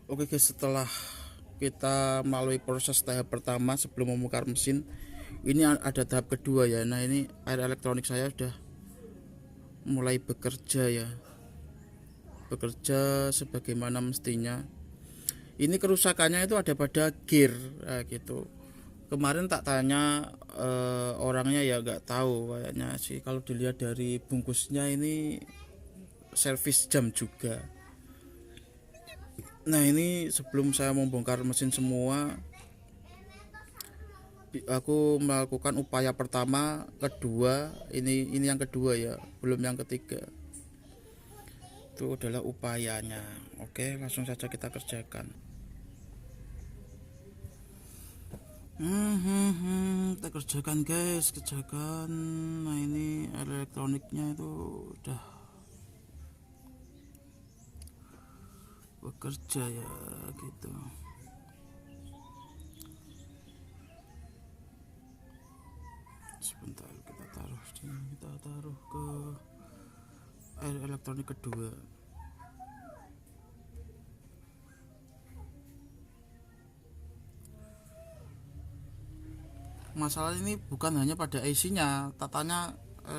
Oke guys, setelah kita melalui proses tahap pertama sebelum membongkar mesin, ini ada tahap kedua ya. Nah, ini air elektronik saya sudah mulai bekerja sebagaimana mestinya. Ini kerusakannya itu ada pada gear, nah, gitu. Kemarin tak tanya orangnya ya nggak tahu kayaknya sih. Kalau dilihat dari bungkusnya ini servis jam juga. Nah, ini sebelum saya membongkar mesin semua, aku melakukan upaya pertama, kedua, ini yang kedua ya, belum yang ketiga. Itu adalah upayanya. Oke, langsung saja kita kerjakan. Kita kerjakan guys, kerjakan. Nah, ini elektroniknya itu udah bekerja ya, gitu. Sebentar, kita taruh ke air elektronik kedua. Masalah ini bukan hanya pada IC-nya, tatanya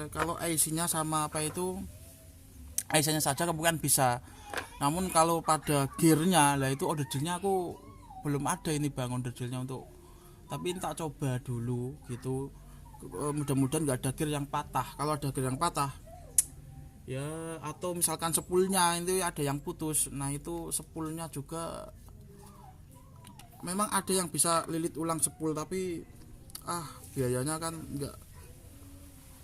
kalau IC-nya sama apa itu, IC-nya saja kemungkinan bisa. Namun kalau pada gearnya lah, itu order dealnya aku belum ada ini bang, order dealnya untuk, tapi tak coba dulu gitu. Mudah-mudahan nggak ada gear yang patah. Kalau ada gear yang patah ya, atau misalkan sepulnya itu ada yang putus, nah itu sepulnya juga memang ada yang bisa lilit ulang sepul, tapi biayanya kan nggak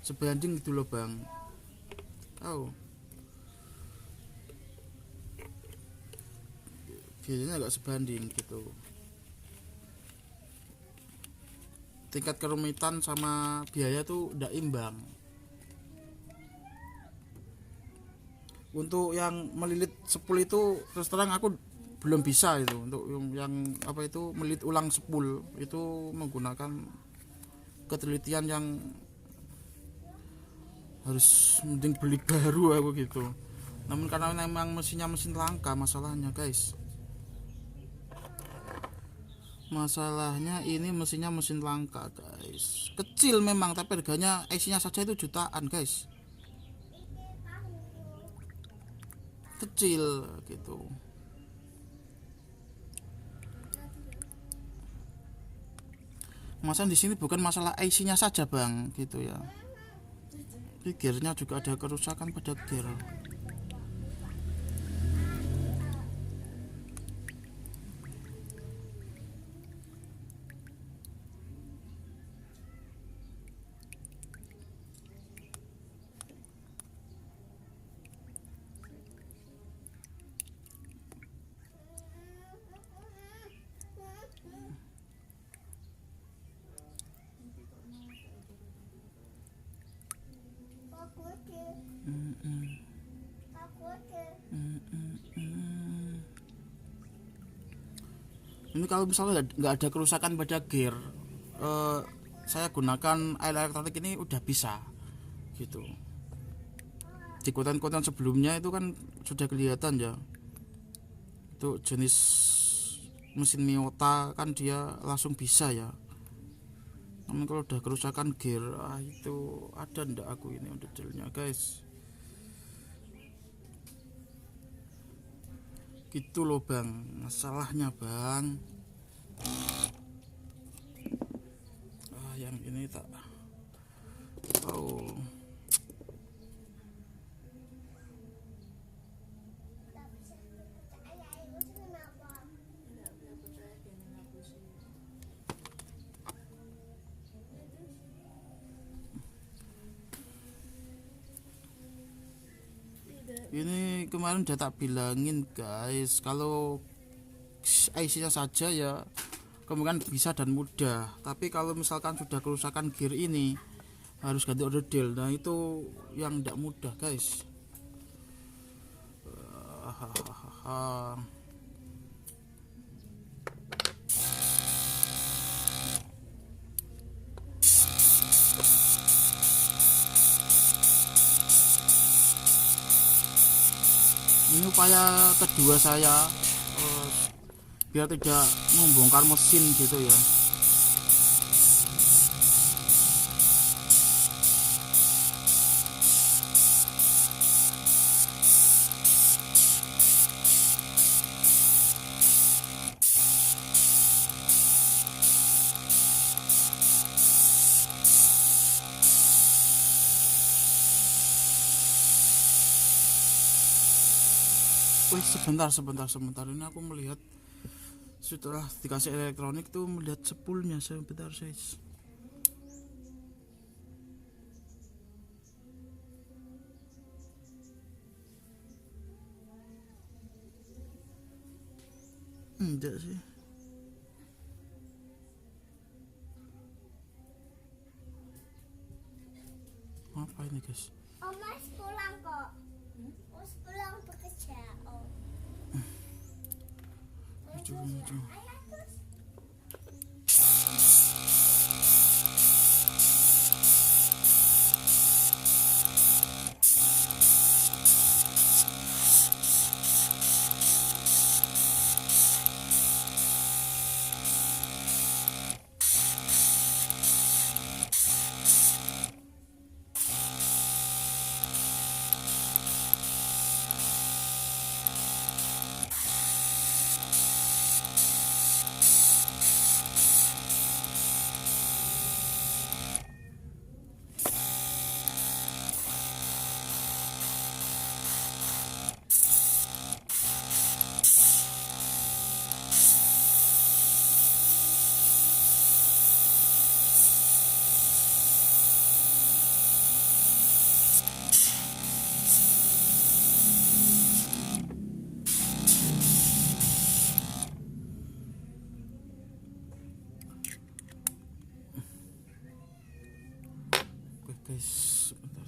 sebanding gitu loh bang. Biayanya nggak sebanding gitu, tingkat kerumitan sama biaya tuh udah imbang. Untuk yang melilit sepul itu terus terang aku belum bisa itu. Untuk yang apa itu melilit ulang sepul itu menggunakan ketelitian yang harus mending beli baru aku gitu. Namun karena memang mesinnya mesin langka, masalahnya guys, masalahnya ini mesinnya mesin langka guys. Kecil memang, tapi harganya IC-nya saja itu jutaan guys, kecil gitu. Masalah di sini bukan masalah IC-nya saja bang, gitu ya. Gearnya juga ada kerusakan pada gear. Ini kalau misalnya nggak ada kerusakan pada gear, saya gunakan air elektronik ini udah bisa gitu. Di konten-konten sebelumnya itu kan sudah kelihatan ya, itu jenis mesin Miyota kan dia langsung bisa ya. Namun kalau udah kerusakan gear, itu ada ndak aku ini detailnya guys, gitu loh bang, masalahnya bang. Yang ini tak tahu. Ini kemarin udah tak bilangin guys, kalau IC-nya saja ya kemungkinan bisa dan mudah, tapi kalau misalkan sudah kerusakan gear ini harus ganti order deal. Nah itu yang tidak mudah guys. Ini upaya kedua saya biar tidak membongkar mesin gitu ya. Wih, sebentar ini aku melihat setelah dikasih elektronik tuh melihat sepulnya. Sebentar guys. Enggak sih. Apa ini guys? Oh, Mas pulang kok. Mas pulang bekerja. Oh. Maju. Ayo terus. Oke guys, sebentar.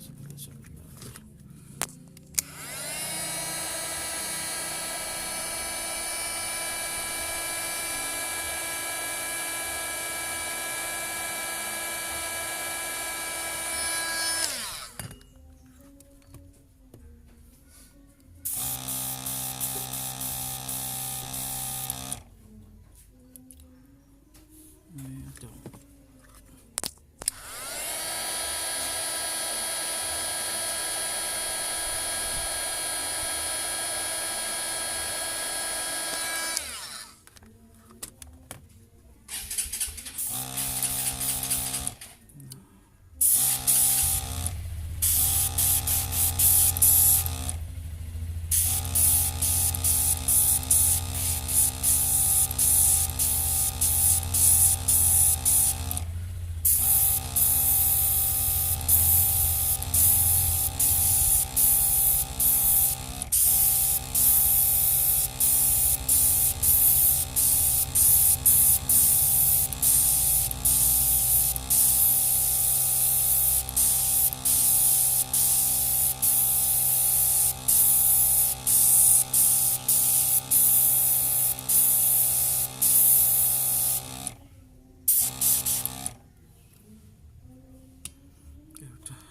Ini ada. Oke, udah.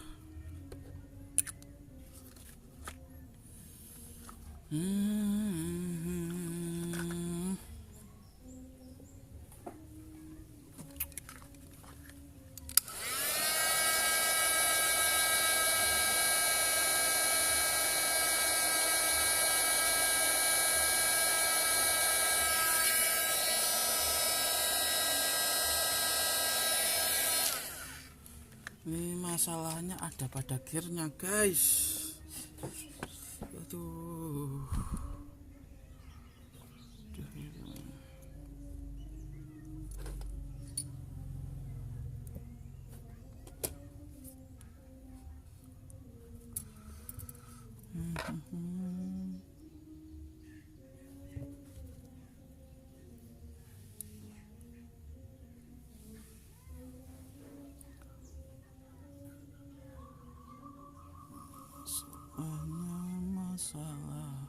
Ini masalahnya ada pada gearnya guys. Aduh. Hanya masalah.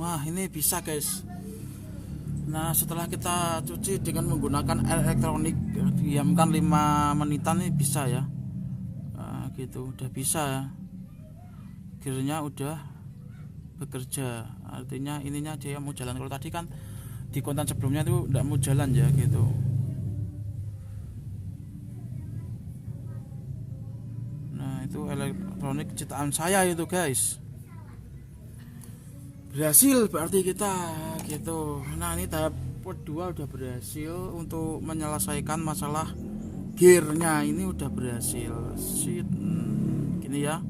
Wah, ini bisa guys. Nah, setelah kita cuci dengan menggunakan air elektronik, diamkan 5 menitan, ini bisa ya. Nah, gitu udah bisa ya. Gearnya udah bekerja, artinya ininya dia mau jalan. Kalau tadi kan di konten sebelumnya itu tidak mau jalan ya gitu. Nah, itu elektronik ciptaan saya itu guys. Berhasil berarti kita gitu. Nah, ini tahap kedua udah berhasil untuk menyelesaikan masalah gearnya, ini udah berhasil. Shit. Gini ya.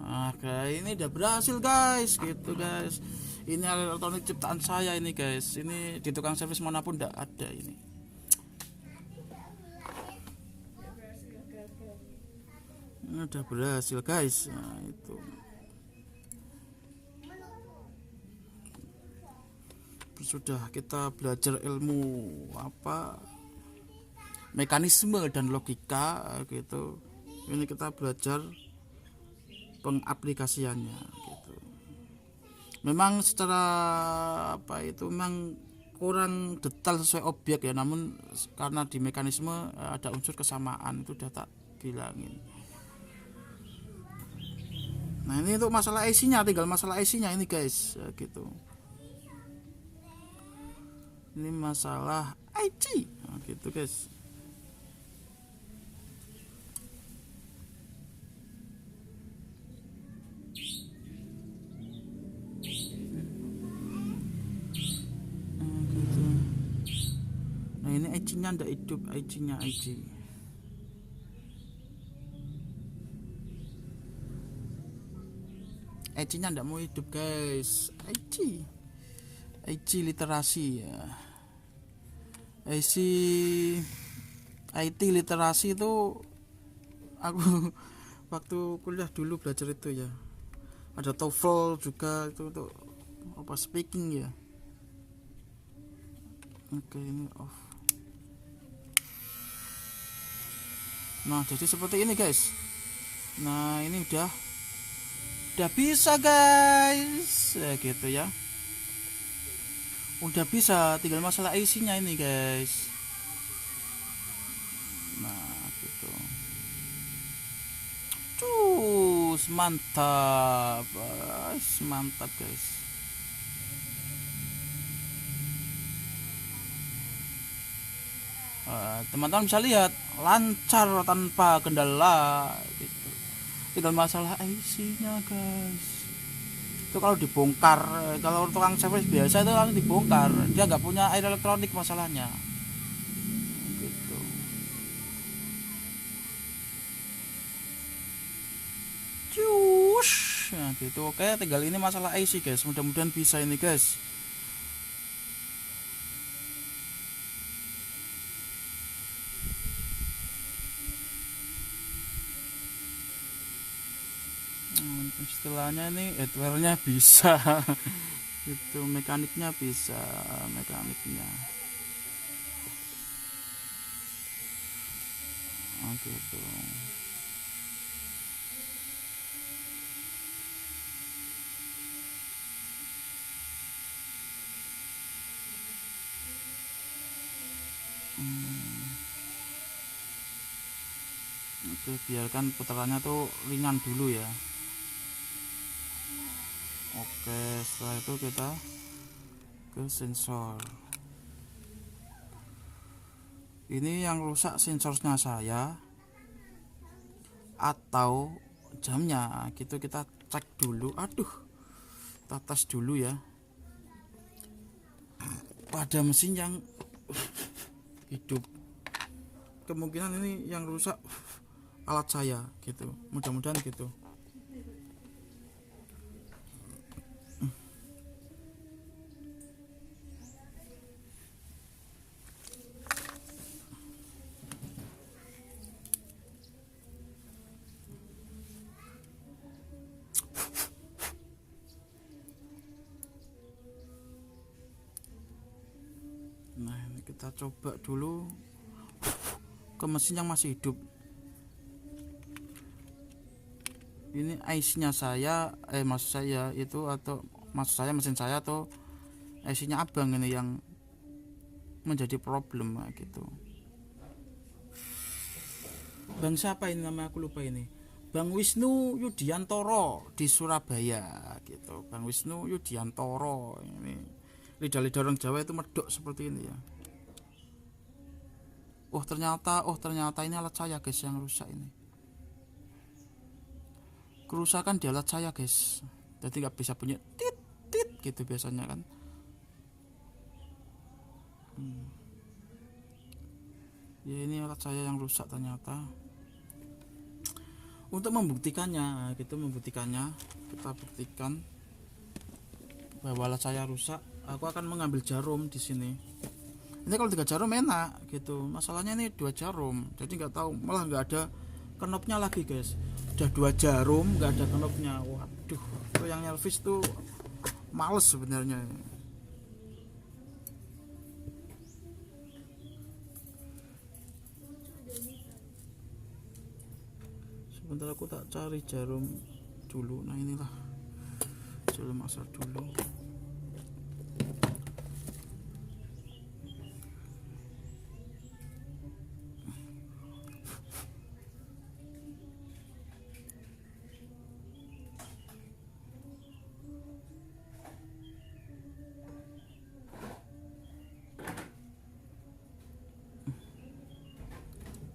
Nah, kayak ini udah berhasil guys, gitu guys. Ini elektronik ciptaan saya ini guys. Ini di tukang servis manapun tidak ada ini. Ini udah berhasil guys. Nah, itu. Sudah kita belajar ilmu apa mekanisme dan logika gitu. Ini kita belajar pengaplikasiannya gitu. Memang secara apa itu memang kurang detail sesuai objek ya, namun karena di mekanisme ada unsur kesamaan, itu udah tak bilangin. Nah, ini untuk masalah IC-nya, tinggal masalah IC-nya ini guys ya, gitu. Ini masalah IC nah, gitu guys. Nah, ini IC-nya ndak hidup, IC-nya IC. IC-nya ndak mau hidup guys. IC literasi ya. IC IT literasi itu aku waktu kuliah dulu belajar itu ya. Ada TOEFL juga itu untuk apa speaking ya. Oke, ini off. Nah, jadi seperti ini guys. Nah, ini udah bisa guys ya, gitu ya. Udah bisa, tinggal masalah IC-nya ini guys. Nah, gitu. Cus, mantap. Mantap guys. Teman-teman bisa lihat lancar tanpa kendala gitu. Tinggal masalah IC-nya guys. Itu kalau dibongkar, kalau tukang servis biasa itu langsung dibongkar, dia nggak punya air elektronik masalahnya gitu. Cus, nah gitu. Oke, tinggal ini masalah IC guys, mudah-mudahan bisa ini guys. Istilahnya ini hardware-nya bisa itu, mekaniknya bisa, mekaniknya gitu. Oke, biarkan putarannya tuh ringan dulu ya. Oke, setelah itu kita ke sensor. Ini yang rusak sensornya saya atau jamnya gitu, kita cek dulu. Aduh, kita tes dulu ya pada mesin yang hidup. Kemungkinan ini yang rusak alat saya gitu, mudah-mudahan gitu. Nah, ini kita coba dulu ke mesin yang masih hidup. ini IC-nya saya, maksud saya itu, atau maksud saya mesin saya atau IC-nya abang ini yang menjadi problem gitu. Bang siapa ini, nama aku lupa ini, Bang Wisnu Yudiantoro di Surabaya gitu. Bang Wisnu Yudiantoro ini, lidah-lidah orang Jawa itu medok seperti ini ya. Oh ternyata ini alat saya guys yang rusak ini. Kerusakan di alat saya guys, jadi nggak bisa bunyi tit tit gitu biasanya kan. Ya ini alat saya yang rusak ternyata. Untuk membuktikannya kita buktikan bahwa alat saya rusak, aku akan mengambil jarum di sini. Ini kalau 3 jarum enak gitu, masalahnya ini 2 jarum, jadi nggak tahu, malah nggak ada knopnya lagi guys. Udah 2 jarum nggak ada knopnya, waduh, itu yang nyelvis tuh males sebenarnya. Sebentar aku tak cari jarum dulu. Nah inilah jarum asal dulu.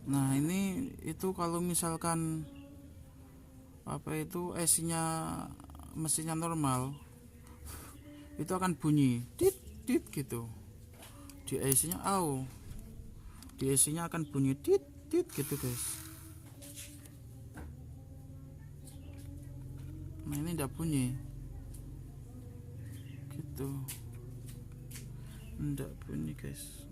Nah ini itu kalau misalkan apa itu IC-nya mesinnya normal, itu akan bunyi tit tit gitu. Di IC-nya di IC-nya akan bunyi tit tit gitu guys. Nah ini tidak bunyi gitu, tidak bunyi guys.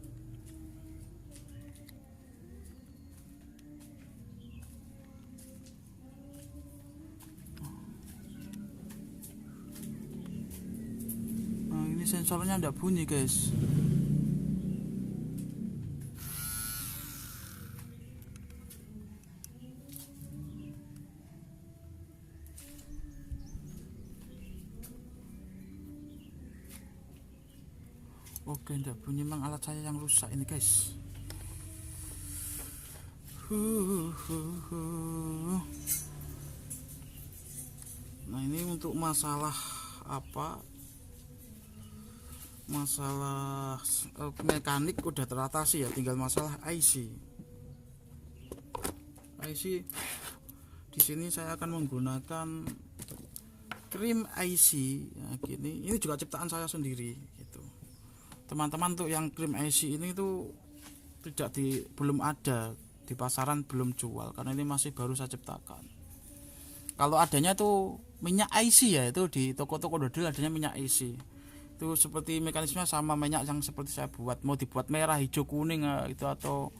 Sensornya tidak bunyi guys. Oke, tidak bunyi, memang alat saya yang rusak ini guys. Nah ini untuk masalah apa, masalah mekanik udah teratasi ya, tinggal masalah IC. Di sini saya akan menggunakan krim IC ya, gini. Ini juga ciptaan saya sendiri gitu. Teman-teman, untuk yang krim IC ini tuh belum ada di pasaran, belum jual karena ini masih baru saya ciptakan. Kalau adanya tuh minyak IC ya, itu di toko-toko dodol adanya minyak IC. Itu seperti mekanisme sama minyak yang seperti saya buat, mau dibuat merah, hijau, kuning gitu, atau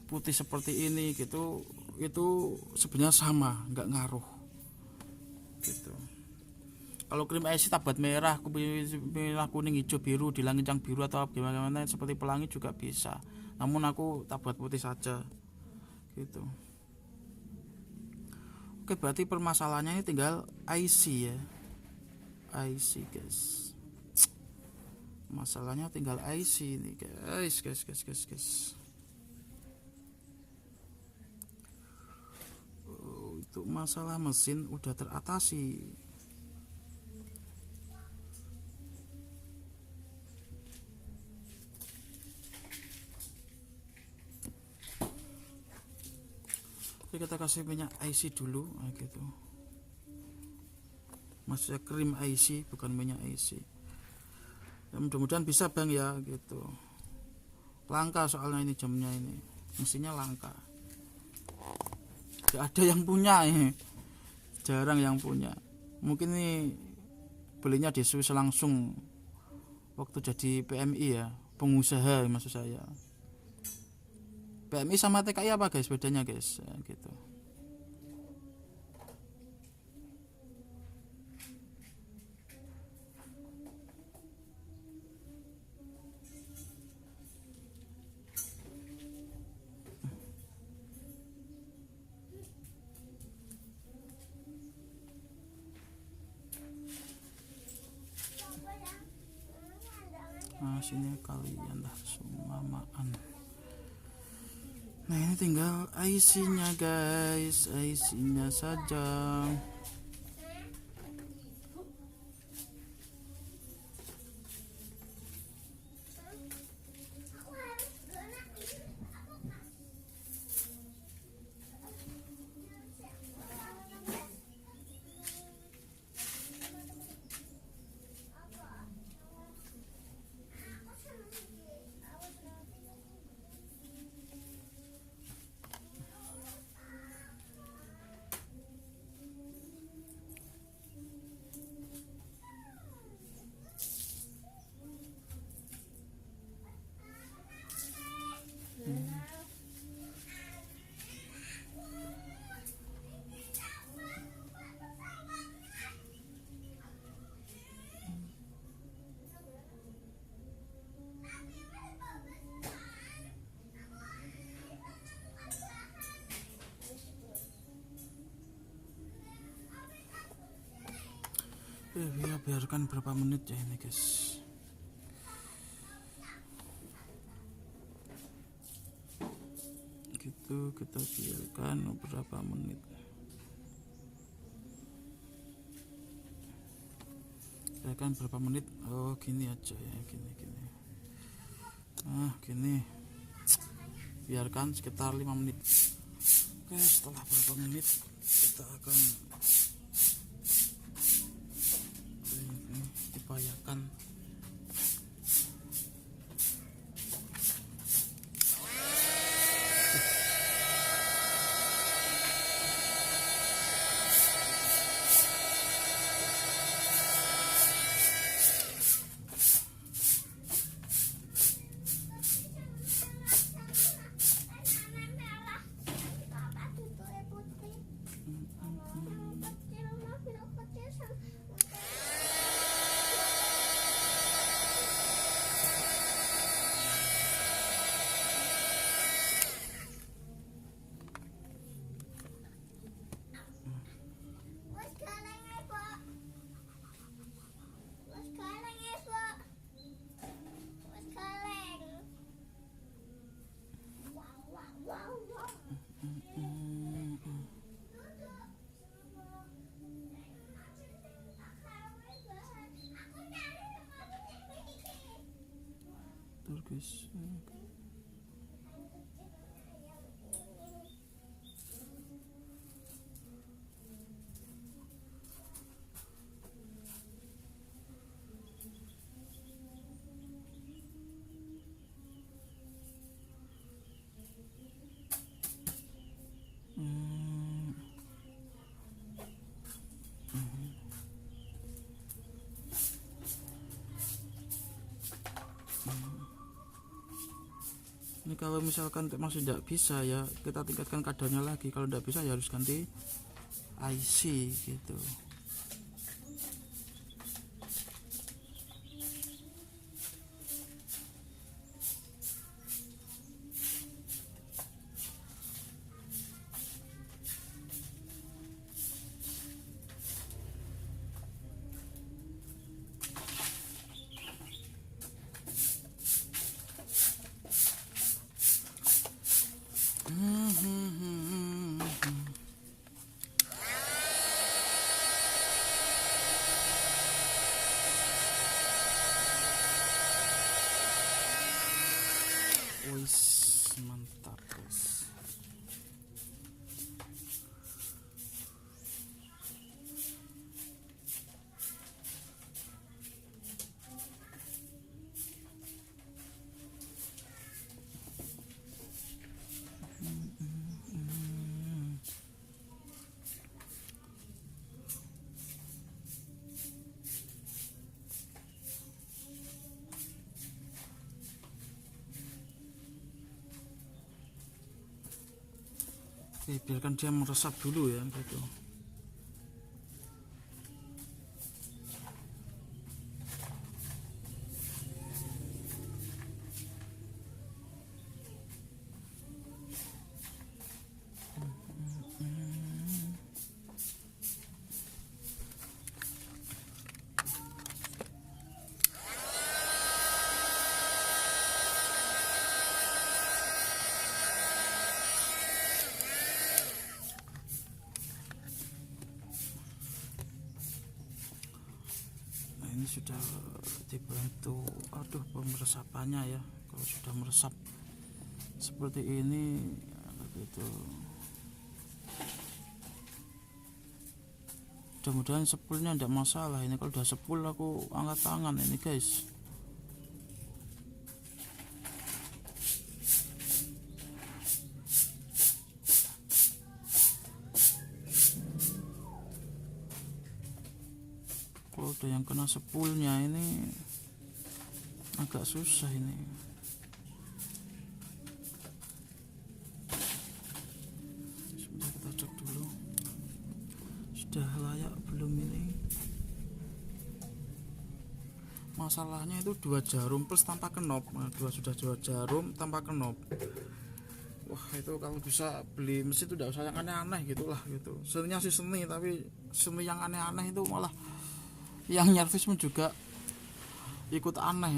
putih seperti ini gitu, itu sebenarnya sama, nggak ngaruh gitu. Kalau krim IC tak buat merah, kuning, hijau, biru, di langit yang biru atau gimana seperti pelangi juga bisa, namun aku tak buat putih saja gitu. Oke, berarti permasalahannya ini tinggal IC ya, IC guys. Masalahnya tinggal IC ini guys. Untuk masalah mesin udah teratasi. Oke, kita kasih minyak IC dulu gitu. Maksudnya krim IC, bukan minyak IC. Ya, mudah-mudahan bisa bang ya gitu. Langka soalnya ini jamnya, ini mesinnya langka, gak ada yang punya ini, jarang yang punya. Mungkin ini belinya di Swiss langsung waktu jadi PMI ya, pengusaha maksud saya. PMI sama TKI apa guys bedanya guys ya, gitu. sini kalian dah sumamaan. Nah ini tinggal IC-nya guys, IC-nya saja. Ya biarkan berapa menit ya ini guys. Gitu kita biarkan beberapa menit. Biarkan berapa menit. Oh gini aja ya, gini. Nah gini. Biarkan sekitar 5 menit. Oke, setelah berapa menit kita akan dibayarkan. Guys. Ini kalau misalkan masih tidak bisa ya kita tingkatkan kadarnya lagi. Kalau tidak bisa ya harus ganti IC gitu. Wis mantap guys. Oke, biarkan dia meresap dulu ya gitu. sudah dibantu pemeresapannya ya. Kalau sudah meresap seperti ini gitu, mudah-mudahan sepulnya tidak masalah. Ini kalau udah sepul aku angkat tangan ini guys. Kalau udah yang kena sepulnya ini agak susah ini. Sebentar kita cek dulu sudah layak belum ini. Masalahnya itu 2 jarum plus tanpa kenop. Nah, sudah 2 jarum tanpa kenop. Wah itu kalau bisa beli mesin itu tidak usah yang aneh-aneh gitulah gitu. Seninya sih seni, tapi seni yang aneh-aneh itu malah yang nyervis pun juga ikut aneh.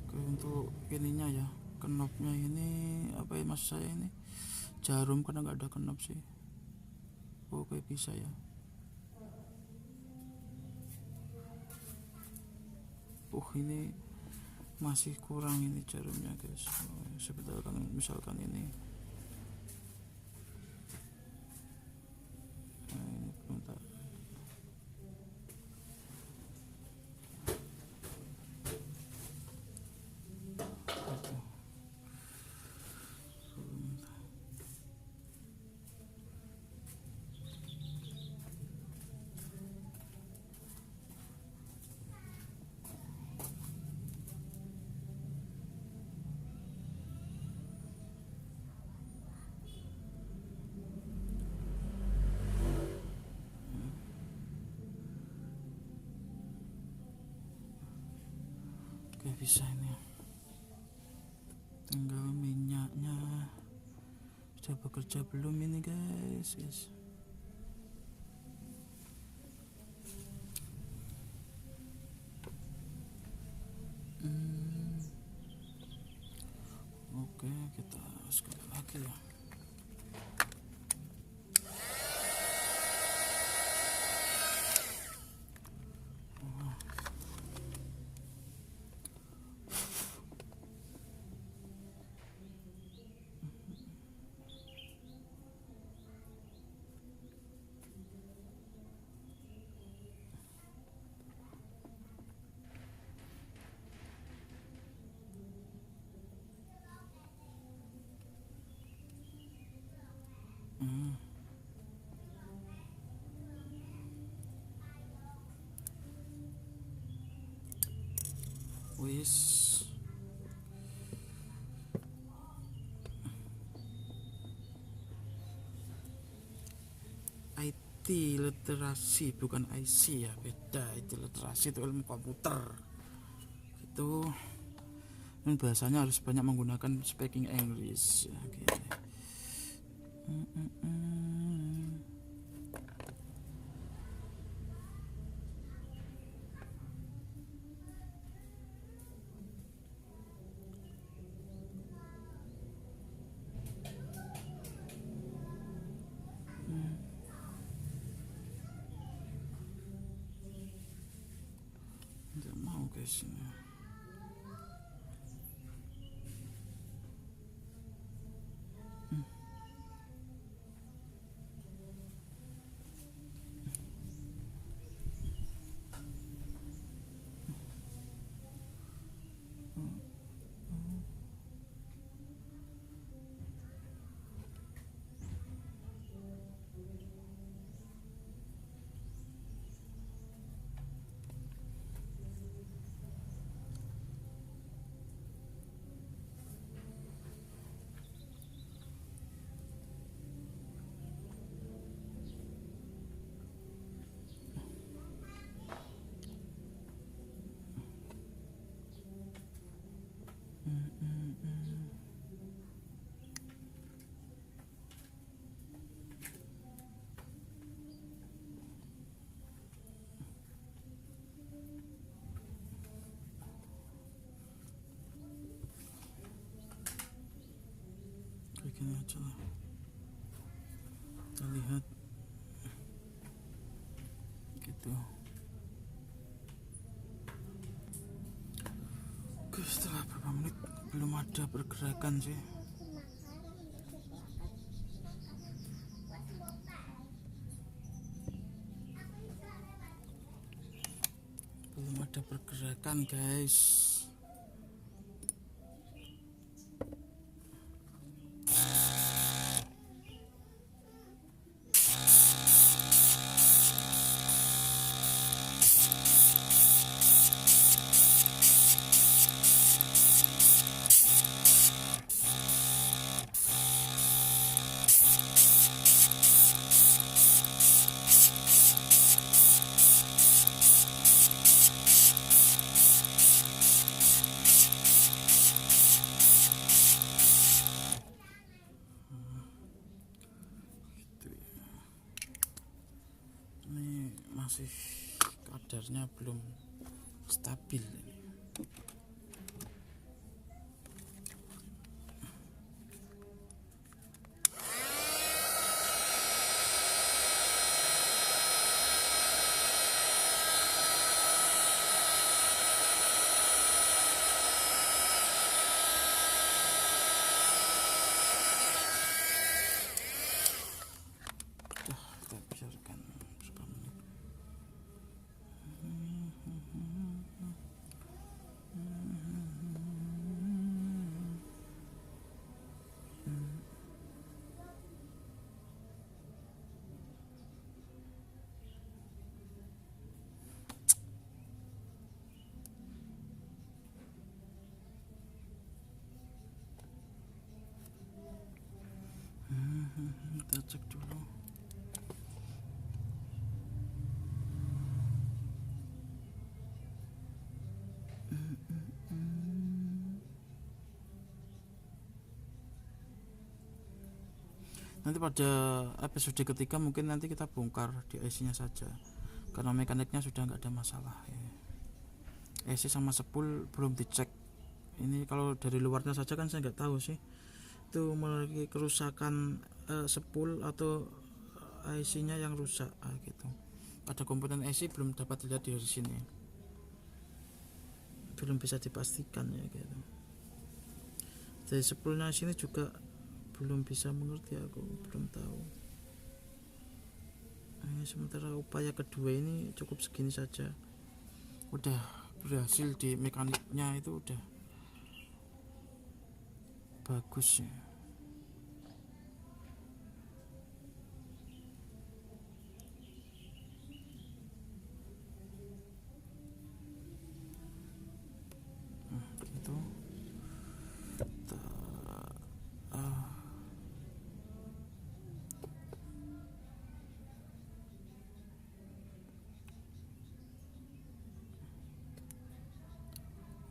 Oke, untuk ininya ya, kenopnya ini apa ya mas saya ini jarum karena nggak ada kenop sih. Oke bisa ya. Ini masih kurang ini jarumnya guys. Sebentar kan misalkan ini. Nah, ini bentar. Oke bisa ini. Tinggal minyaknya sudah bekerja belum ini guys. Oke kita sekali lagi ya. Wis IT literasi bukan IC ya, beda. IT literasi itu ilmu komputer itu, dan bahasanya harus banyak menggunakan speaking English ya, gitu. Tidak mau guys ini. segini aja lah. Kita lihat gitu. Oke, setelah berapa menit belum ada pergerakan sih. Belum ada pergerakan guys. Ini masih kadarnya belum stabil. Kita biarkan berapa menit. Kita cek dulu. Nanti pada episode ketiga mungkin nanti kita bongkar di IC-nya saja, karena mekaniknya sudah nggak ada masalah ya. IC sama spool belum dicek. Ini kalau dari luarnya saja kan saya nggak tahu sih itu memiliki kerusakan spool atau IC-nya yang rusak gitu. Ada komponen IC belum dapat dilihat dari sini, belum bisa dipastikan ya gitu. Dari spoolnya sini juga belum bisa mengerti, aku belum tahu. Ini sementara upaya kedua ini cukup segini saja, udah berhasil di mekaniknya, itu udah bagus ya. Gitu.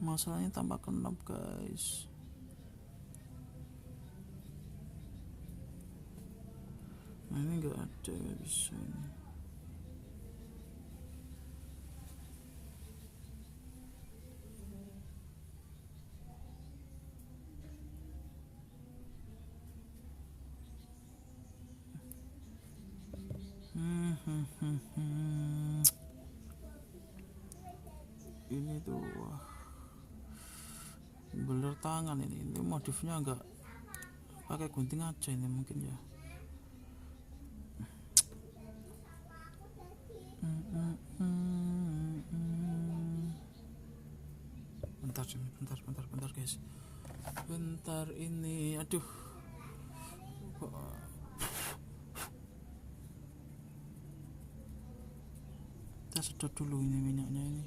Masalahnya tambah kenop guys. Nah, ini nggak ada, nggak bisa ini. Ini tuh wah, beler tangan ini modifnya nggak pakai gunting aja ini mungkin ya. Bentar guys, bentar ini, aduh. Kita sedot dulu ini minyaknya ini.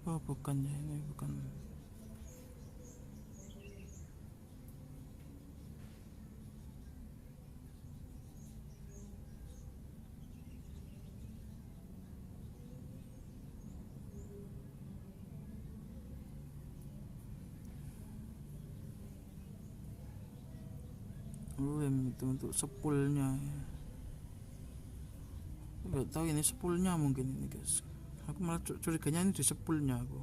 Oh bukan ya, ini bukan. Itu untuk spoolnya ya. Nggak tahu ini spoolnya mungkin ini guys, aku malah curiganya ini di spoolnya aku.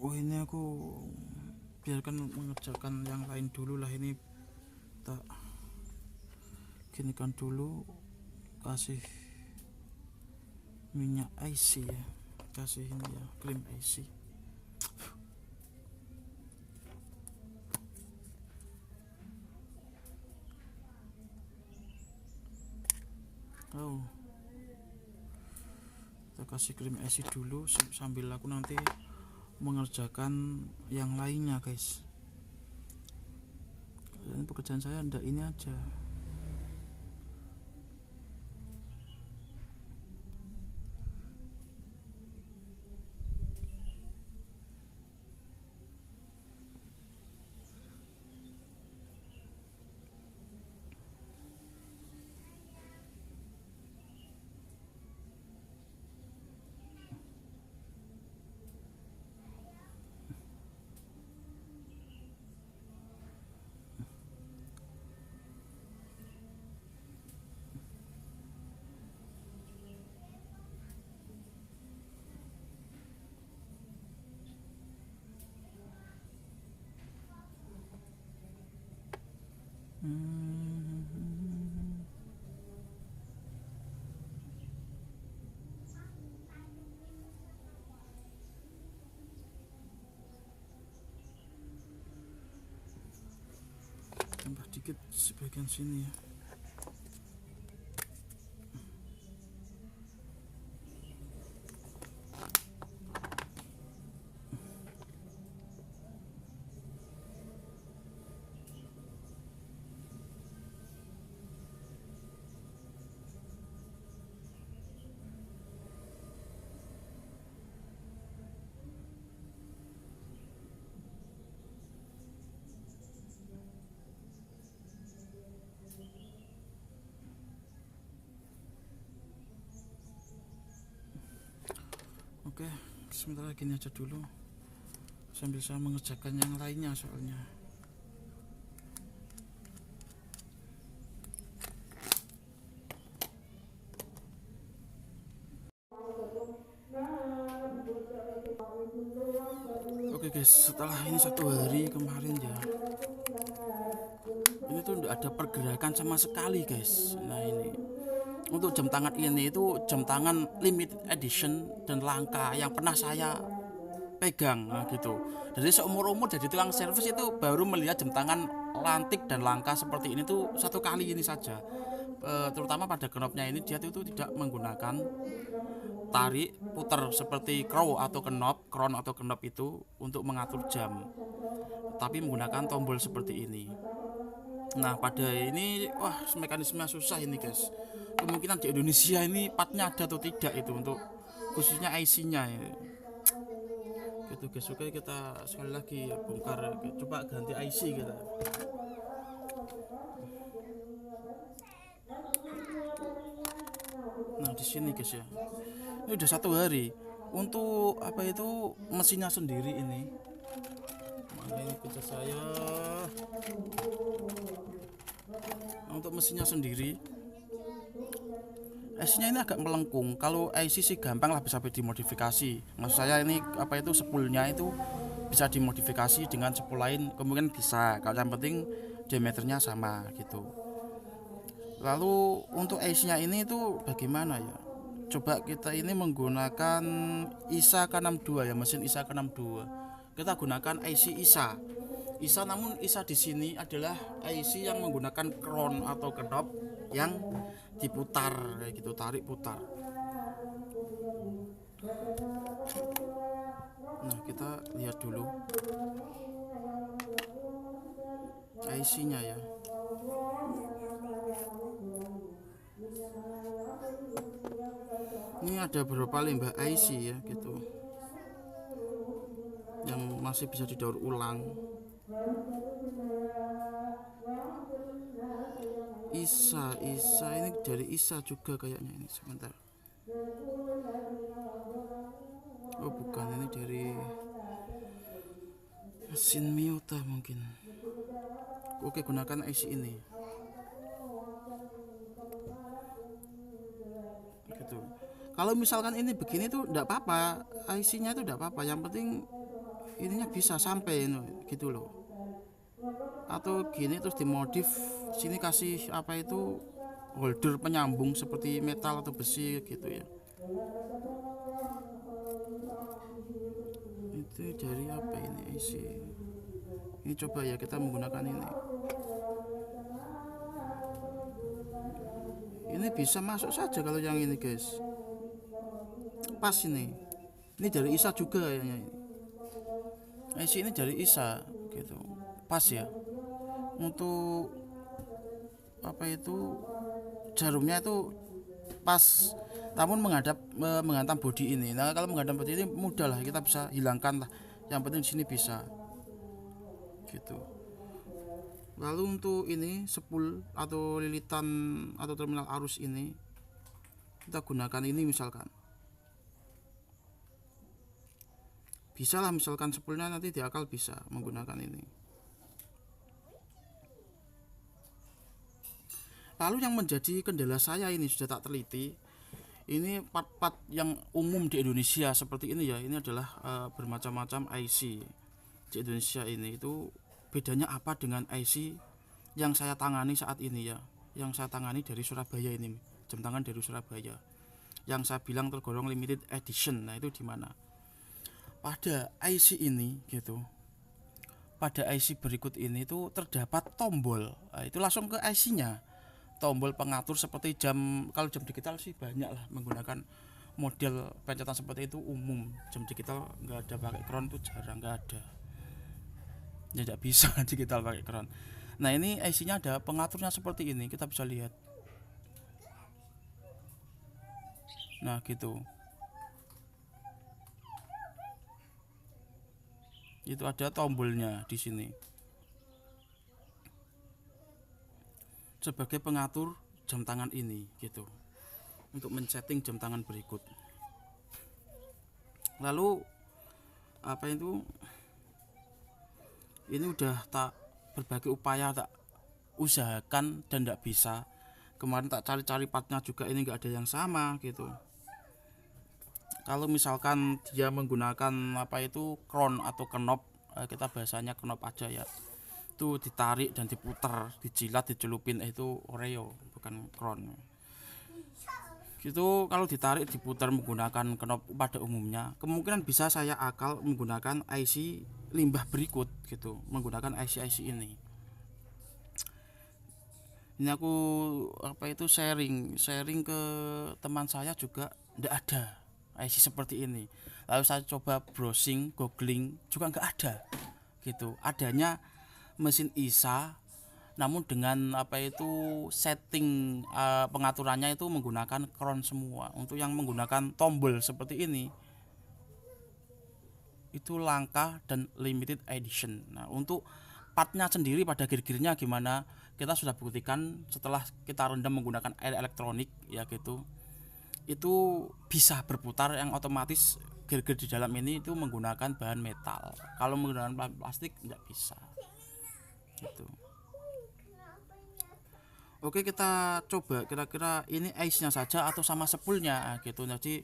Oh ini aku biarkan mengerjakan yang lain dulu lah, ini tak ginikan dulu, kasih minyak IC ya, kasih ini ya, krim IC. Oh, kita kasih krim IC dulu sambil aku nanti mengerjakan yang lainnya guys. Dan pekerjaan saya ndak ini aja. Tambah dikit sebagian sini ya. Oke, sementara gini aja dulu sambil saya mengerjakan yang lainnya soalnya. Oke guys, setelah ini 1 hari kemarin ya, ini tuh tidak ada pergerakan sama sekali guys. Nah ini untuk jam tangan ini itu jam tangan limited edition dan langka yang pernah saya pegang, nah gitu. Jadi seumur-umur jadi tukang servis itu baru melihat jam tangan lantik dan langka seperti ini tuh 1 kali ini saja. Terutama pada knopnya ini dia itu tidak menggunakan tarik putar seperti crow atau crown atau knop itu untuk mengatur jam, tapi menggunakan tombol seperti ini. Nah pada ini wah mekanismenya susah ini guys. Kemungkinan di Indonesia ini partnya ada atau tidak itu untuk khususnya IC-nya ya. Gitu guys. Oke, kita sekali lagi ya, bongkar, coba ganti IC kita. Nah di sini guys ya, ini udah 1 hari. Untuk apa itu mesinnya sendiri ini, mana ini kerja saya. Nah, untuk mesinnya sendiri IC-nya ini agak melengkung. Kalau IC sih gampang lah, bisa dimodifikasi. Maksud saya ini apa itu spoolnya itu bisa dimodifikasi dengan spool lain, kemungkinan bisa. Kalau yang penting diameternya sama gitu. Lalu untuk IC-nya ini itu bagaimana ya? Coba kita ini menggunakan ISA K62 ya, mesin ISA K62. Kita gunakan IC ISA. ISA, namun ISA di sini adalah IC yang menggunakan crown atau knob yang diputar kayak gitu, tarik putar. Nah kita lihat dulu IC-nya ya. Ini ada beberapa limbah IC ya gitu, yang masih bisa didaur ulang. ISA ini dari ISA juga kayaknya ini, sebentar. Oh bukan, ini dari mesin Miyota mungkin. Oke, gunakan IC ini gitu. Kalau misalkan ini begini tuh enggak apa-apa, IC-nya itu enggak apa-apa, yang penting ininya bisa sampai gitu loh. Atau gini terus dimodif, sini kasih apa itu holder penyambung seperti metal atau besi gitu ya. Itu dari apa ini isi? Ini coba ya kita menggunakan ini. Ini bisa masuk saja kalau yang ini guys. Pas ini. Ini dari ISA juga ya ini. IC ini dari ISA gitu. Pas ya. Untuk apa itu jarumnya itu pas, namun menghantam bodi ini. Nah kalau menghantam bodi ini mudah lah, kita bisa hilangkan lah. Yang penting di sini bisa gitu. Lalu untuk ini spool atau lilitan atau terminal arus ini kita gunakan ini misalkan. Bisa lah misalkan spoolnya nanti di akal bisa menggunakan ini. Lalu yang menjadi kendala saya ini sudah tak teliti. Ini part-part yang umum di Indonesia seperti ini ya. Ini adalah bermacam-macam IC di Indonesia ini. Itu bedanya apa dengan IC yang saya tangani saat ini ya? Yang saya tangani dari Surabaya ini, jam tangan dari Surabaya. Yang saya bilang tergolong limited edition. Nah itu di mana? Pada IC ini gitu. Pada IC berikut ini itu terdapat tombol. Nah, itu langsung ke IC-nya. Tombol pengatur seperti jam, kalau jam digital sih banyak lah menggunakan model pencetan seperti itu umum. Jam digital nggak ada pakai crown, itu jarang, nggak ada ya, nggak bisa digital pakai crown. Nah ini IC-nya ada pengaturnya seperti ini, kita bisa lihat. Nah gitu, itu ada tombolnya di sini sebagai pengatur jam tangan ini gitu, untuk men-setting jam tangan berikut. Lalu apa itu, ini udah tak berbagai upaya tak usahakan dan tidak bisa. Kemarin tak cari-cari partnya juga, ini nggak ada yang sama gitu. Kalau misalkan dia menggunakan apa itu crown atau knob, kita bahasanya knob aja ya, itu ditarik dan diputar, dijilat, dicelupin, itu Oreo bukan crown gitu. Kalau ditarik diputar menggunakan knob pada umumnya, kemungkinan bisa saya akal menggunakan IC limbah berikut gitu, menggunakan IC ini. Ini aku apa itu sharing ke teman saya juga, tidak ada IC seperti ini. Lalu saya coba browsing, googling, juga nggak ada gitu. Adanya mesin ISA, namun dengan apa itu setting pengaturannya itu menggunakan crown semua. Untuk yang menggunakan tombol seperti ini itu langka dan limited edition. Nah untuk partnya sendiri pada gear-gearnya gimana, kita sudah buktikan setelah kita rendam menggunakan air elektronik ya gitu, itu bisa berputar, yang otomatis gear-gear di dalam ini itu menggunakan bahan metal. Kalau menggunakan plastik tidak bisa gitu. Oke, kita coba kira-kira ini IC-nya saja atau sama spoolnya gitu. Jadi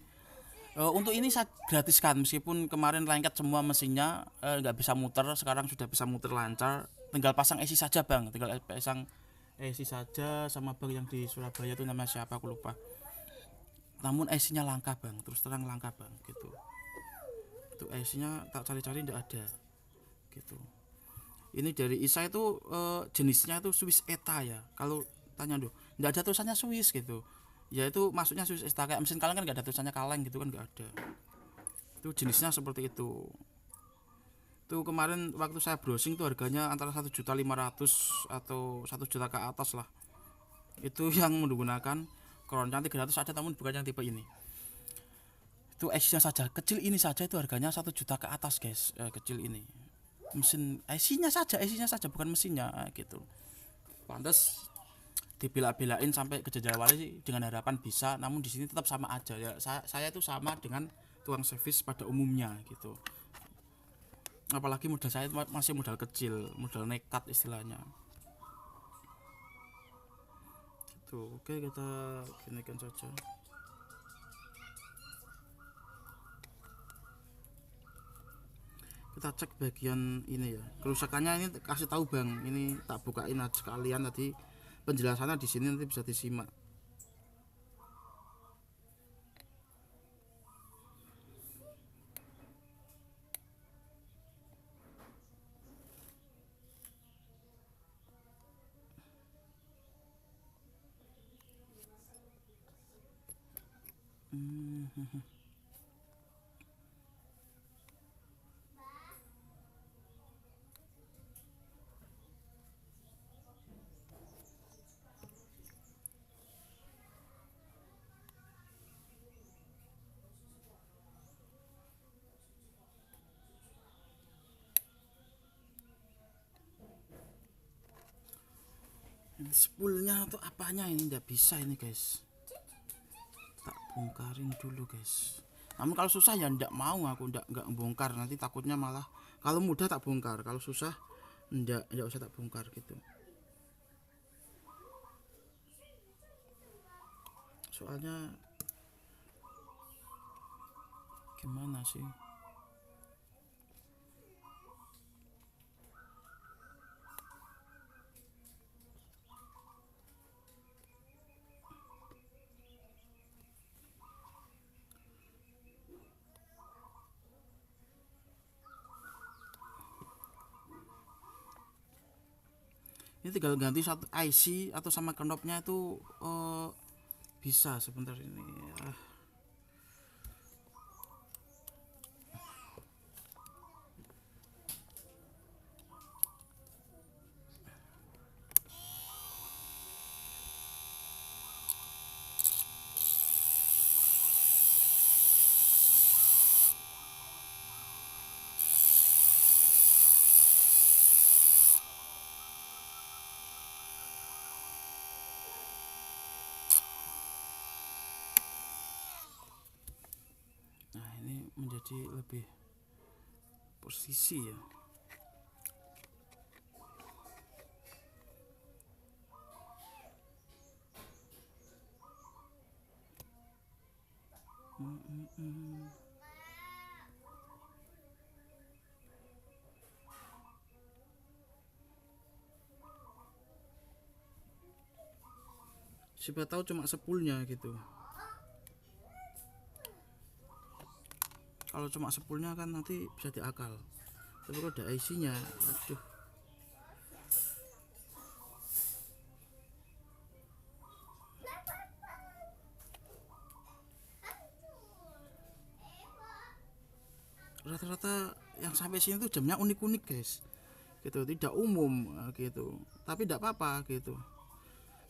untuk ini saya gratiskan, meskipun kemarin lengket semua mesinnya, nggak bisa muter, sekarang sudah bisa muter lancar. Tinggal pasang IC saja bang, tinggal pasang IC saja sama bang yang di Surabaya itu namanya siapa aku lupa. Namun IC-nya langka bang, terus terang langka bang gitu. Itu IC-nya tak cari-cari tidak ada gitu. Ini dari ISA itu jenisnya itu Swiss ETA ya. Kalau tanya tuh, nggak ada tulisannya Swiss gitu. Ya itu maksudnya Swiss ETA, kayak mesin kaleng kan nggak ada tulisannya kaleng gitu kan, nggak ada. Itu jenisnya seperti itu. Tuh kemarin waktu saya browsing tuh harganya antara 1.500.000 atau 1 juta ke atas lah. Itu yang menggunakan crown. Yang 300 ada, namun bukan yang tipe ini. Itu IC-nya saja kecil ini saja itu harganya 1 juta ke atas guys, kecil ini. Mesin IC-nya saja bukan mesinnya gitu. Pantas dibela-belain sampai ke Jajawali dengan harapan bisa, namun di sini tetap sama aja ya. Saya itu sama dengan tukang servis pada umumnya gitu. Apalagi modal saya masih modal kecil, modal nekat istilahnya. Gitu. Oke, kita ginikan saja. kita cek bagian ini ya, kerusakannya ini kasih tahu bang, ini tak bukain aja sekalian tadi penjelasannya di sini nanti bisa disimak. Ini spoolnya atau apanya ini nggak bisa ini guys, tak bongkarin dulu guys. Namun kalau susah ya ndak mau, aku nggak bongkar, nanti takutnya malah kalau mudah tak bongkar, kalau susah ndak usah tak bongkar gitu. Soalnya gimana sih? Ini tinggal ganti satu IC atau sama knopnya itu bisa sebentar ini. Nah ini menjadi lebih posisi ya. Siapa tahu cuma sepulnya gitu. Kalau cuma sepulnya kan nanti bisa diakal. Tapi kalau ada IC-nya, aduh. Rata-rata yang sampai sini tuh jamnya unik-unik guys, gitu, tidak umum gitu. Tapi tidak apa-apa gitu.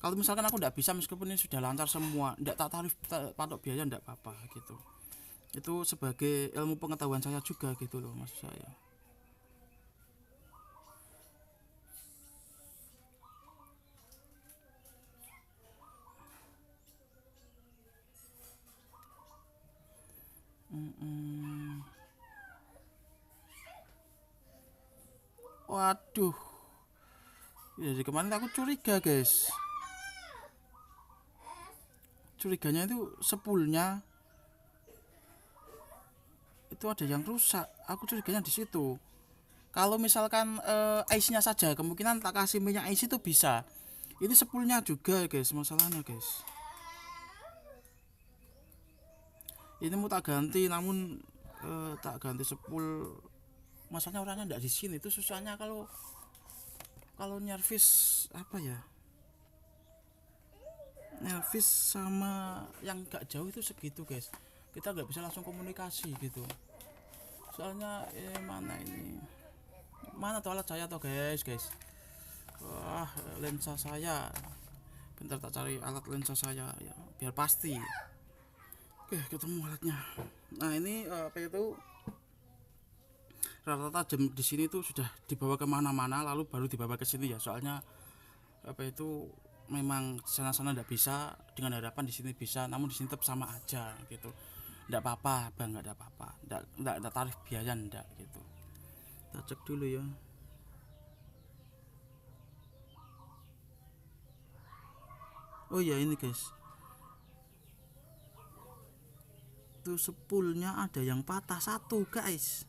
Kalau misalkan aku tidak bisa meskipun ini sudah lancar semua, tidak tak tarif patok biaya, tidak apa-apa gitu. Itu sebagai ilmu pengetahuan saya juga gitu loh maksud saya. Waduh, dari kemarin aku curiga guys, curiganya itu sepulnya itu ada yang rusak, aku curiganya di situ. Kalau misalkan IC-nya saja kemungkinan tak kasih minyak IC itu bisa, ini sepulnya juga guys masalahnya guys. Ini mau tak ganti namun tak ganti sepul, masalahnya orangnya tidak di sini. Itu susahnya kalau nyervis apa ya, nyervis sama yang gak jauh itu segitu guys, kita nggak bisa langsung komunikasi gitu. Soalnya mana ini, mana tuh alat saya tuh guys. Wah lensa saya, bentar tak cari alat lensa saya ya biar pasti. Oke ketemu alatnya. Nah ini apa itu, rata-rata jam di sini tuh sudah dibawa kemana-mana lalu baru dibawa ke sini ya. Soalnya apa itu memang sana-sana tidak bisa, dengan harapan di sini bisa, namun di sini tetap sama aja gitu. Tidak apa-apa bang, nggak ada apa-apa, tidak tarif biaya ndak gitu. Kita cek dulu ya. Oh ya ini guys, tuh sepulnya ada yang patah satu guys.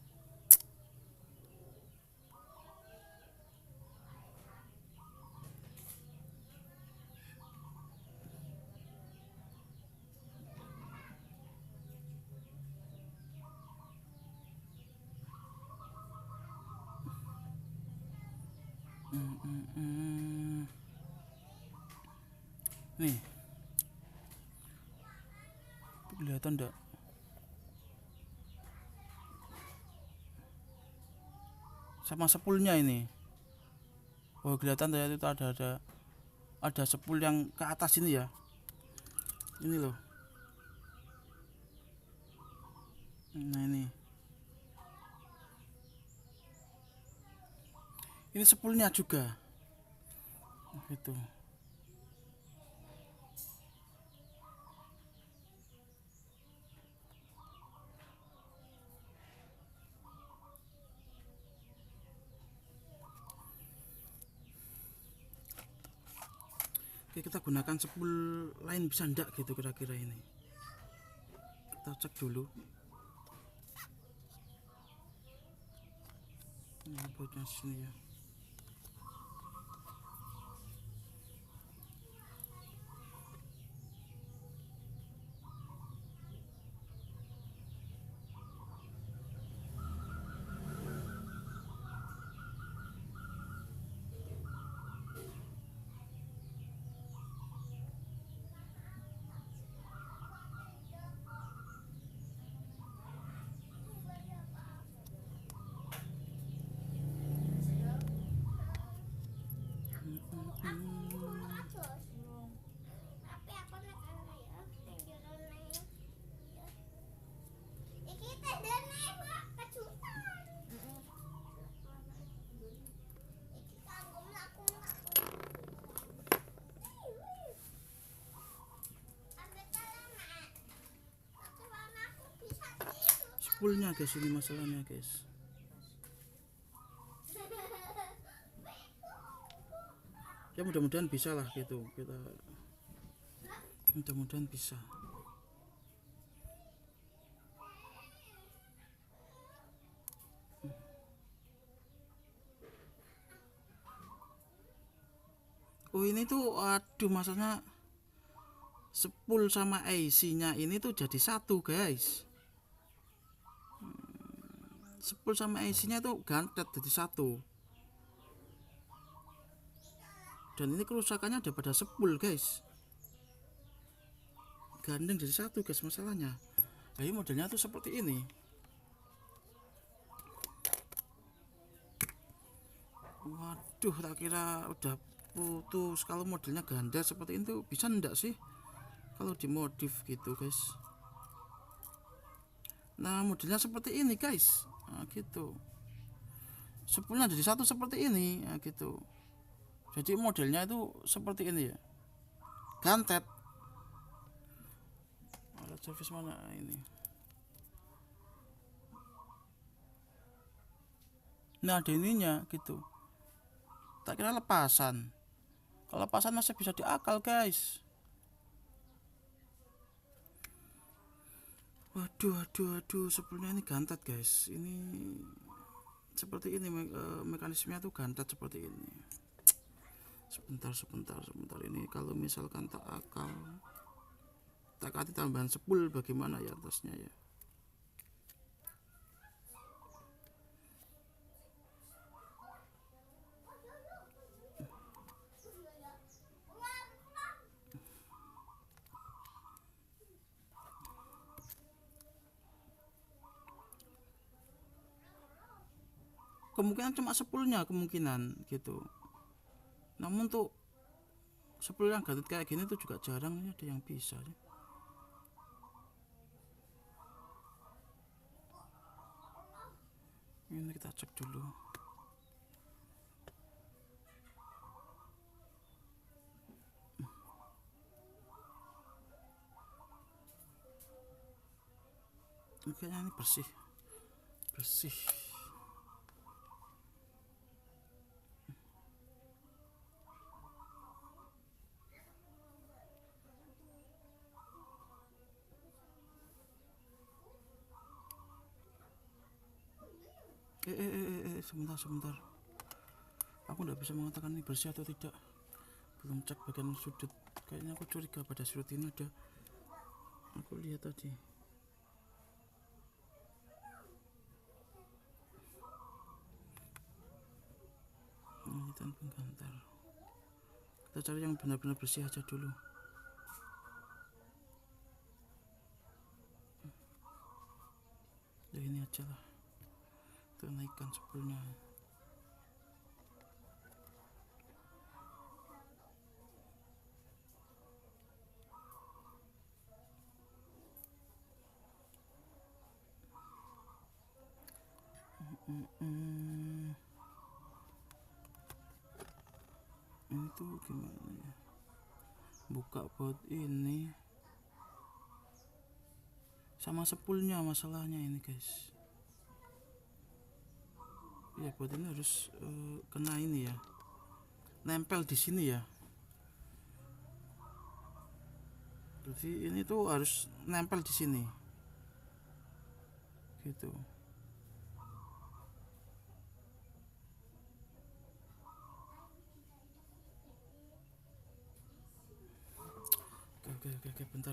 Nih, kelihatan enggak? Sama sepulnya ini. Oh, kelihatan ya, itu ada sepul yang ke atas ini ya. Ini loh. Nah, ini sepulnya juga. Gitu. Oke, kita gunakan sepul lain bisa enggak gitu kira-kira ini. Kita cek dulu. Ini bautnya sini ya. Tapi aku nek ana ya, ning jero ning. Iki tendane kok kejutan. Iki kanggo mlaku-mlaku. Ambil telemak. Tapi aku bisa tidur. Sepulnya guys, ini masalahnya guys. Ya mudah-mudahan bisa lah gitu, kita mudah-mudahan bisa. Oh, ini tuh aduh, maksudnya sepul sama IC-nya ini tuh jadi satu guys. Sepul sama IC-nya tuh gantet jadi satu. Dan ini kerusakannya ada pada sepul guys, gandeng jadi satu guys masalahnya. Jadi modelnya tuh seperti ini. Waduh, tak kira udah putus. Kalau modelnya ganda seperti itu bisa enggak sih kalau dimodif gitu guys. Nah, modelnya seperti ini guys. Nah, gitu. Sepulnya jadi satu seperti ini. Nah, gitu. Jadi modelnya itu seperti ini ya, gantet. Alat servis mana ini? Nah, ada ininya gitu. Tak kira lepasan. Kalau lepasan masih bisa diakal guys. Waduh, sepulnya ini gantet guys. Ini seperti ini, mekanismenya tuh gantet seperti ini. Sebentar ini kalau misalkan tak akal, tak kasih tambahan sepul bagaimana ya atasnya ya. Kemungkinan cuma sepulnya kemungkinan gitu. Namun tuh sepul yang gantet kayak gini tuh juga jarang ada yang bisa. Ini kita cek dulu. Kayaknya ini bersih. Sebentar. Aku tidak bisa mengatakan ini bersih atau tidak. Belum cek bagian sudut. Kayaknya aku curiga pada sudut ini ada. Aku lihat tadi. Ini tanpa Kita cari yang benar-benar bersih aja dulu. Ya ini aja lah, kita naikkan spoolnya. Ini tuh gimana ya, buka baut ini sama spoolnya masalahnya ini guys. Ya baut ini harus kena ini ya, nempel di sini ya. Jadi ini tuh harus nempel di sini gitu. Oke, bentar.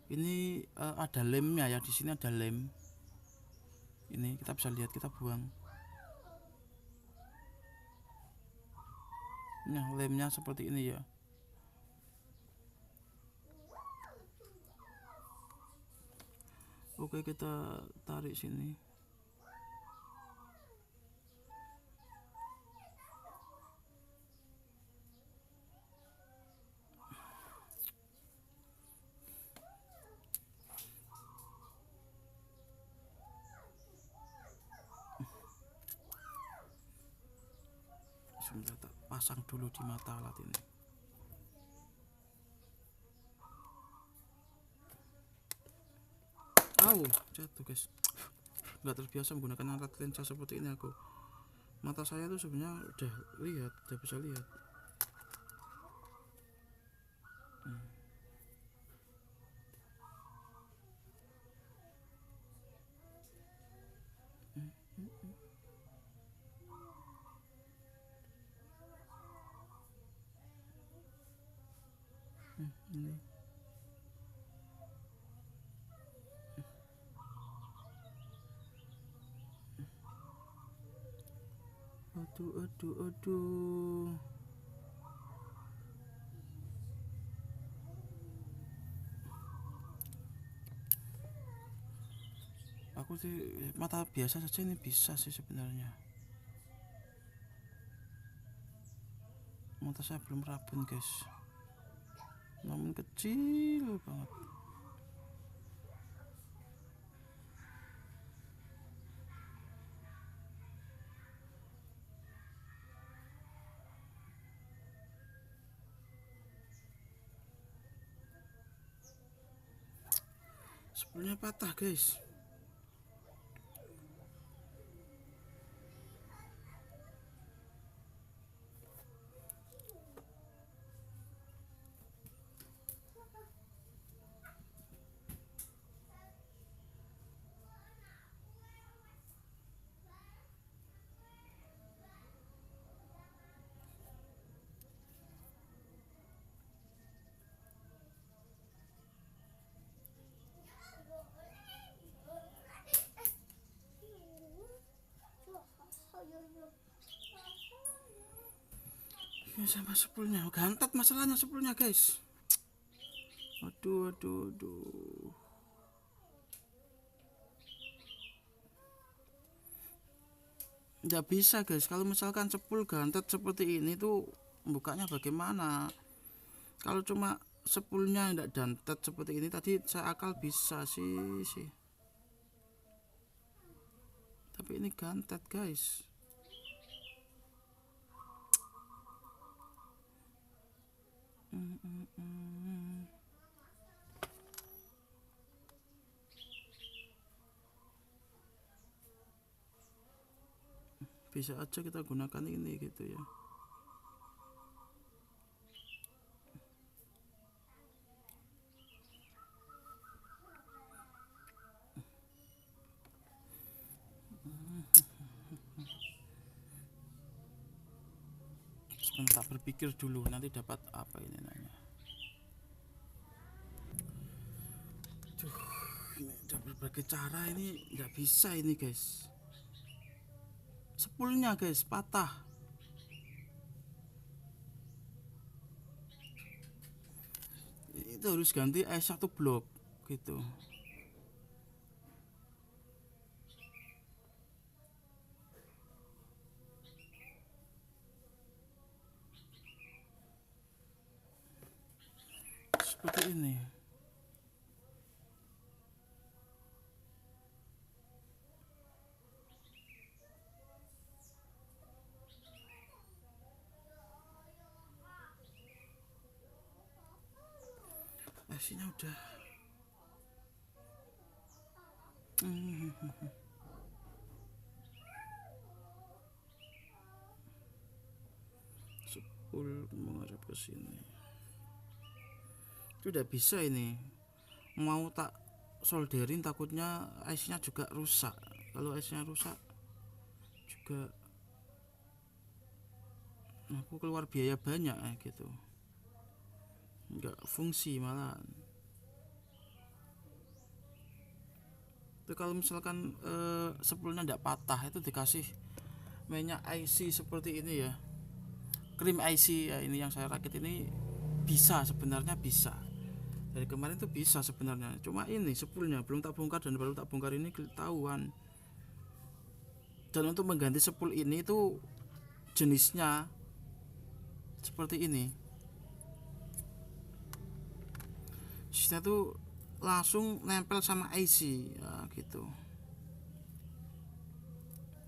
Ini ada lemnya ya, di sini ada lem. Ini kita bisa lihat, kita buang. Nah, lemnya seperti ini ya. Oke, kita tarik sini. Sebentar, tak pasang dulu di mata alat ini. Jatuh guys. Nggak terbiasa menggunakan alat lensa seperti ini aku. Mata saya tuh sebenarnya udah bisa lihat. Ini. Aduh. Aku sih mata biasa saja ini bisa sih sebenarnya. Mata saya belum rabun guys, namun kecil banget. Spoolnya patah guys. Ini sama spoolnya, gantat masalahnya spoolnya guys. Aduh. Nggak bisa guys, kalau misalkan spool gantat seperti ini tuh bukanya bagaimana. Kalau cuma spoolnya tidak gantat seperti ini tadi saya akal bisa sih. Tapi ini gantat guys. Bisa aja kita gunakan ini gitu ya. Sebentar berpikir dulu, nanti dapat apa ini nanya. Ini ada berbagai cara, ini nggak bisa ini guys. Spoolnya guys patah. itu harus ganti IC 1 blok gitu. Seperti ini. Asinya udah. Sepul mengarah ke sini. Itu udah bisa ini. Mau tak solderin takutnya IC-nya juga rusak. Kalau IC-nya rusak juga aku keluar biaya banyak gitu. Enggak fungsi malah. Itu kalau misalkan sepulnya enggak patah itu dikasih minyak IC seperti ini ya, krim IC ya, ini yang saya rakit ini bisa, sebenarnya bisa dari kemarin tuh bisa sebenarnya, cuma ini sepulnya belum tak bongkar dan baru tak bongkar ini ketahuan. Dan untuk mengganti sepul ini itu jenisnya seperti ini, sisnya tuh langsung nempel sama IC ya, gitu.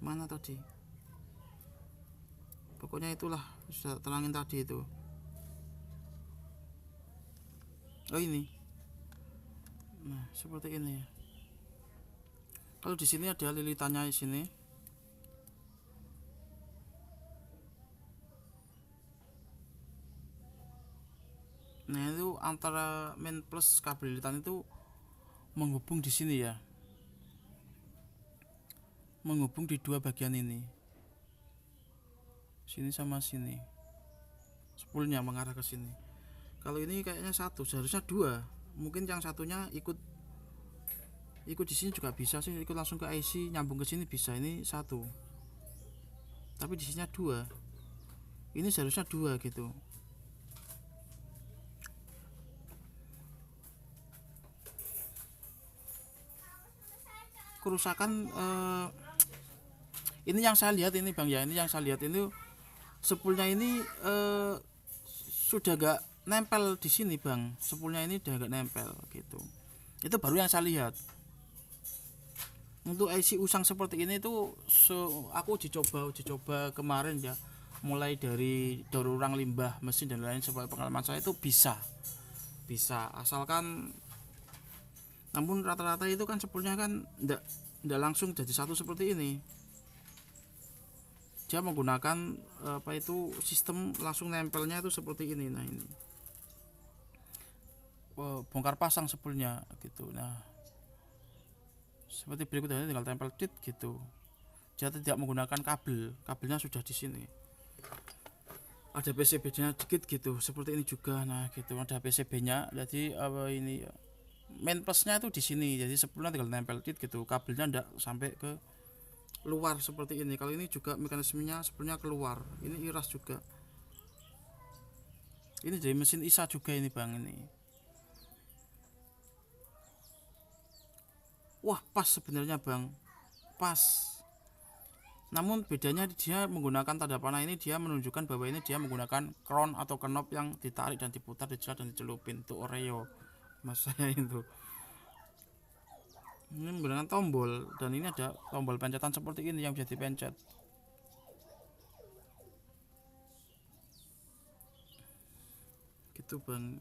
Mana tadi, pokoknya itulah sudah terangin tadi itu. Oh ini, nah seperti ini. Kalau di sini ada lilitannya di sini. Nah itu antara main plus kabel lilitan itu menghubung di sini ya, menghubung di dua bagian ini, sini sama sini, spoolnya mengarah ke sini. Kalau ini kayaknya satu, seharusnya dua, mungkin yang satunya ikut di sini juga bisa sih, ikut langsung ke IC nyambung ke sini bisa. Ini satu, tapi di sini dua, ini seharusnya dua gitu. Kerusakan ini yang saya lihat ini bang ya, ini yang saya lihat ini sepulnya ini sudah gak nempel di sini bang, sepulnya ini udah gak nempel gitu. Itu baru yang saya lihat. Untuk IC usang seperti ini tuh aku dicoba kemarin ya, mulai dari daur ulang limbah mesin dan lain, supaya pengalaman saya itu bisa asalkan. Namun rata-rata itu kan sepulnya kan ndak langsung jadi satu seperti ini. Dia menggunakan apa itu sistem langsung nempelnya itu seperti ini. Nah ini bongkar pasang sepulnya gitu. Nah seperti berikut ini, tinggal tempel tit gitu. Dia tidak menggunakan kabelnya sudah di sini. Ada PCB-nya dikit gitu, seperti ini juga. Nah gitu, ada PCB-nya. Jadi apa ini main plusnya itu di sini, jadi sepulnya tinggal nempel tit gitu, kabelnya ndak sampai ke luar seperti ini. Kalau ini juga mekanismenya sepulnya keluar, ini iras juga. Ini dari mesin ISA juga ini bang ini. Wah pas sebenarnya bang, pas. Namun bedanya dia menggunakan tanda panah ini, dia menunjukkan bahwa ini dia menggunakan crown atau knob yang ditarik dan diputar, dijelat dan dicelupin. Itu Oreo mas saya itu. Ini menggunakan tombol, dan ini ada tombol pencetan seperti ini yang bisa dipencet. Gitu bang.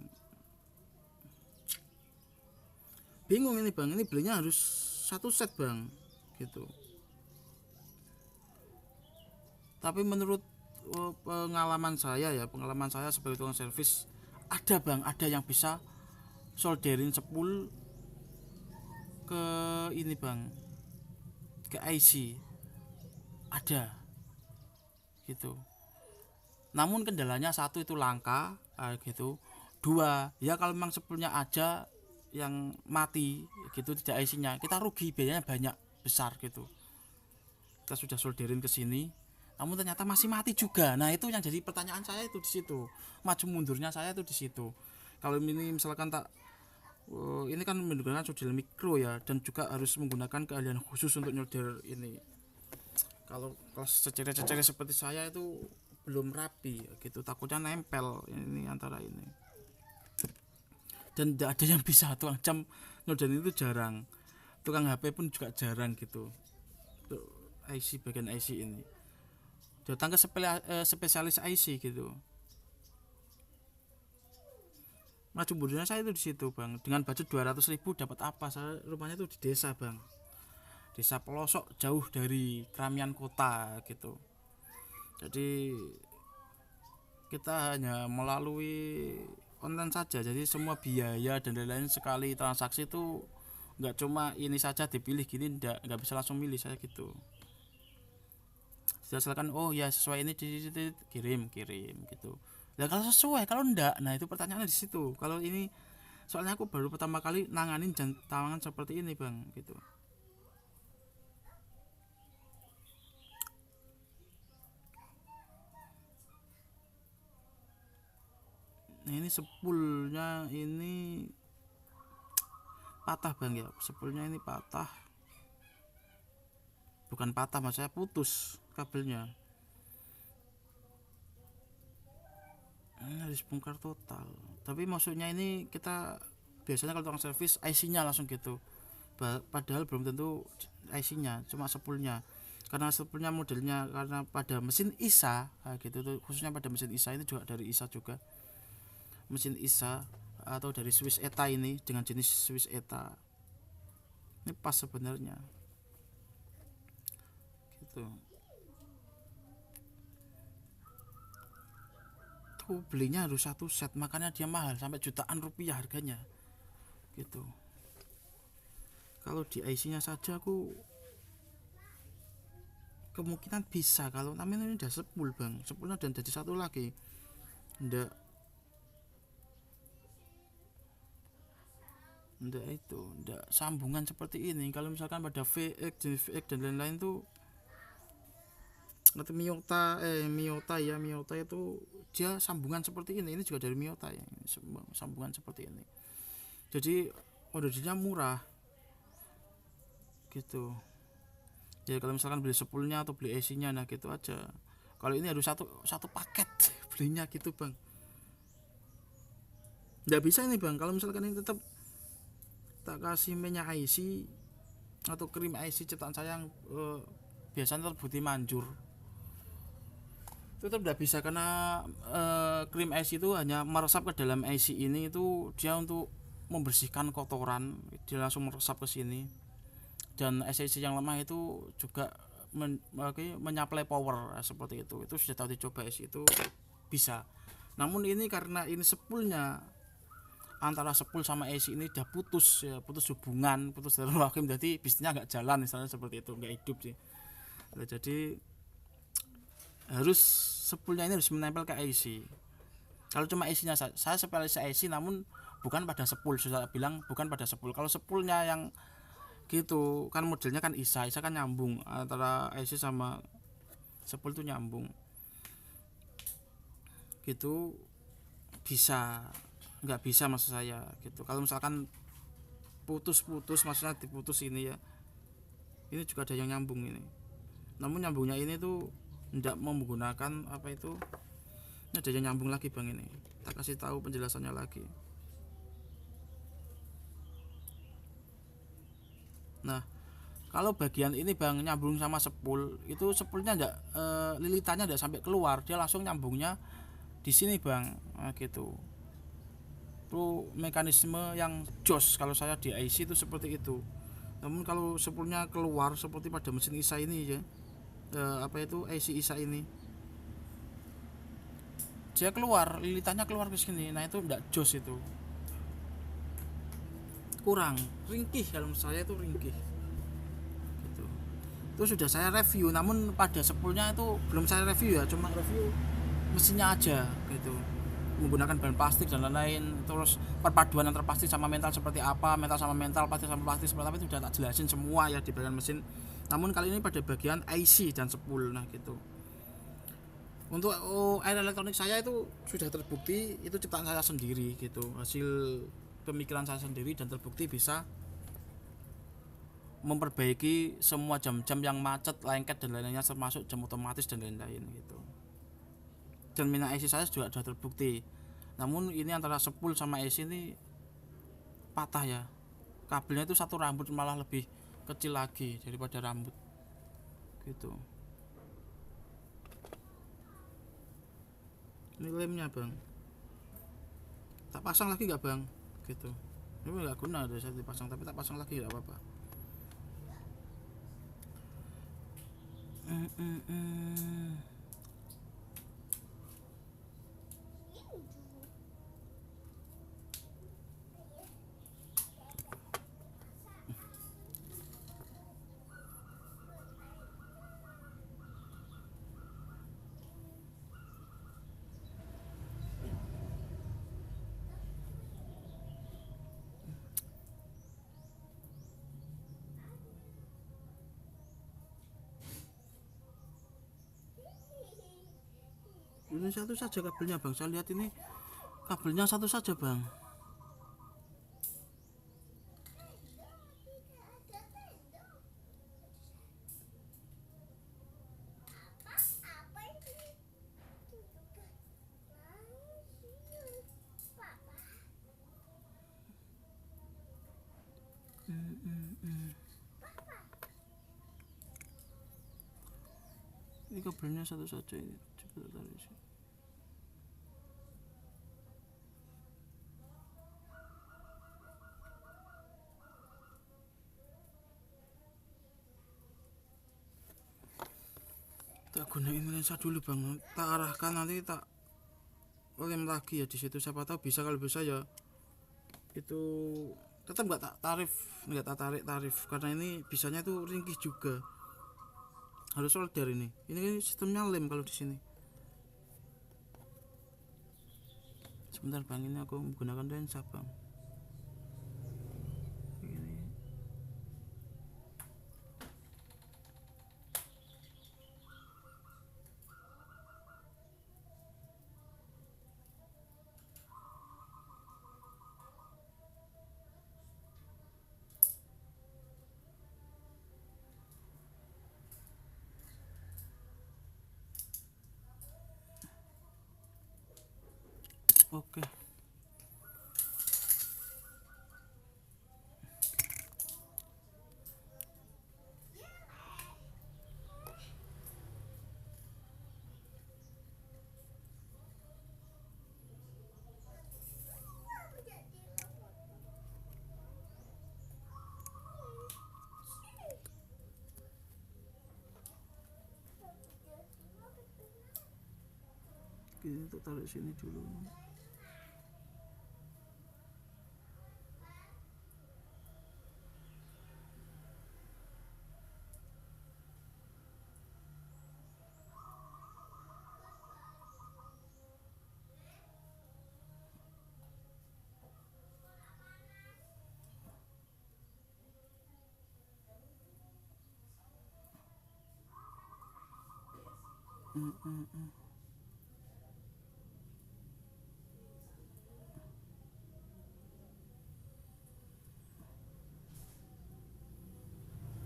Bingung ini bang, ini belinya harus satu set bang gitu. Tapi menurut pengalaman saya sebagai tukang servis, ada bang, ada yang bisa solderin sepul ke ini bang, ke IC ada gitu. Namun kendalanya satu itu langka gitu, dua ya kalau memang sepulnya aja yang mati gitu, tidak IC-nya, kita rugi, biayanya banyak besar gitu. Kita sudah solderin ke sini, namun ternyata masih mati juga. Nah itu yang jadi pertanyaan saya itu di situ, maju mundurnya saya itu di situ. Kalau ini misalkan ini kan menggunakan solder mikro ya, dan juga harus menggunakan keahlian khusus untuk nyolder ini. Kalau cecer-cecer seperti saya itu belum rapi gitu, takutnya nempel ini antara ini. Dan tidak ada yang bisa, tukang jam nyolder itu jarang, tukang HP pun juga jarang gitu untuk IC, bagian IC ini. Datang ke spesialis IC gitu. Maju mundurnya saya itu di situ bang, dengan budget 200.000 dapat apa? Saya rumahnya itu di desa bang, desa pelosok jauh dari keramaian kota gitu. Jadi kita hanya melalui online saja, jadi semua biaya dan lain-lain sekali transaksi itu nggak cuma ini saja dipilih gini, nggak bisa langsung milih saya gitu. Silakan, oh ya sesuai ini kirim gitu. Nah kalau sesuai, kalau enggak, nah itu pertanyaannya di situ. Kalau ini soalnya aku baru pertama kali nanganin tangan seperti ini bang gitu. Nah ini sepulnya ini patah bang ya, sepulnya ini patah, bukan patah mas, saya putus kabelnya. Harus bongkar total, tapi maksudnya ini kita biasanya kalau tukang servis IC-nya langsung gitu, padahal belum tentu IC-nya, cuma sepulnya. Karena sepulnya modelnya karena pada mesin ISA gitu tuh, khususnya pada mesin ISA ini juga dari ISA juga, mesin ISA atau dari Swiss ETA ini dengan jenis Swiss ETA ini pas sebenarnya gitu. Belinya harus satu set, makanya dia mahal sampai jutaan rupiah harganya gitu. Kalau di IC-nya saja aku kemungkinan bisa, kalau namanya ini udah sepul bang, sepulnya dan jadi satu lagi ndak itu ndak sambungan seperti ini. Kalau misalkan pada VX dan lain-lain tuh atau Miyota itu dia sambungan seperti ini juga dari Miyota ya, sambungan seperti ini. Jadi ordernya murah gitu. Jadi kalau misalkan beli sepulnya atau beli AC-nya, nah gitu aja. Kalau ini harus satu paket belinya gitu bang. Nggak bisa ini bang, kalau misalkan ini tetap tak kasih minyak IC atau krim IC cetakan saya yang biasanya terbukti manjur, tetap tidak bisa karena krim IC itu hanya meresap ke dalam IC ini, itu dia untuk membersihkan kotoran, dia langsung meresap ke sini. Dan IC yang lemah itu juga menyaplai power seperti itu sudah tahu dicoba IC itu bisa. Namun ini karena ini sepulnya antara sepul sama IC ini udah putus ya, putus hubungan, putus rahim, jadi bisnisnya nggak jalan misalnya seperti itu, nggak hidup sih. Nah, jadi harus sepulnya ini harus menempel ke IC. Kalau cuma IC-nya saya spesialis IC, namun bukan pada sepul, sudah bilang bukan pada sepul. Kalau sepulnya yang gitu kan modelnya kan ISA kan nyambung antara IC sama sepul itu nyambung gitu, bisa nggak bisa maksud saya gitu. Kalau misalkan putus maksudnya diputus ini ya, ini juga ada yang nyambung ini, namun nyambungnya ini tuh tidak menggunakan apa itu, ini ada yang nyambung lagi bang, ini tak kasih tahu penjelasannya lagi. Nah kalau bagian ini bang nyambung sama sepul, itu sepulnya enggak lilitannya enggak sampai keluar, dia langsung nyambungnya di sini bang, nah, gitu. Itu mekanisme yang jos kalau saya di IC itu seperti itu. Namun kalau sepulnya keluar seperti pada mesin ISA ini ya, apa itu IC ISA ini, dia keluar lilitannya keluar ke sini, nah itu enggak jos, itu kurang ringkih, kalau saya itu ringkih gitu. Itu sudah saya review, namun pada sepulnya itu belum saya review ya, cuma review mesinnya aja gitu, menggunakan bahan plastik dan lain-lain. Terus perpaduan antar plastik sama mental seperti apa, mental sama mental, plastik sama plastik seperti apa, itu sudah tak jelasin semua ya di bagian mesin. Namun kali ini pada bagian IC dan sepul, nah gitu. Untuk air elektronik saya itu sudah terbukti itu ciptaan saya sendiri gitu, hasil pemikiran saya sendiri, dan terbukti bisa memperbaiki semua jam-jam yang macet, lengket dan lain-lainnya, termasuk jam otomatis dan lain-lain gitu. Dan minyak IC saya juga sudah terbukti. Namun ini antara spool sama IC ini patah ya. Kabelnya itu satu rambut malah lebih kecil lagi daripada rambut gitu. Ini lemnya bang, tak pasang lagi nggak bang gitu. Ini nggak guna, ada saya dipasang, tapi tak pasang lagi nggak apa-apa. Ini satu saja kabelnya bang, saya lihat ini kabelnya satu saja bang. Apa ini? Papa. Ini kabelnya satu saja, ini coba tarik sih. Tak gunain lensa dulu bang, tak arahkan, nanti tak lem lagi ya di situ, siapa tahu bisa. Kalau bisa ya itu tetap nggak tak tarik tarif, karena ini bisanya itu ringkih juga, harus solder. Ini sistemnya lem kalau di sini. Sebentar bang, ini aku menggunakan lensa bang. Ini oke. Kita tarik sini dulu.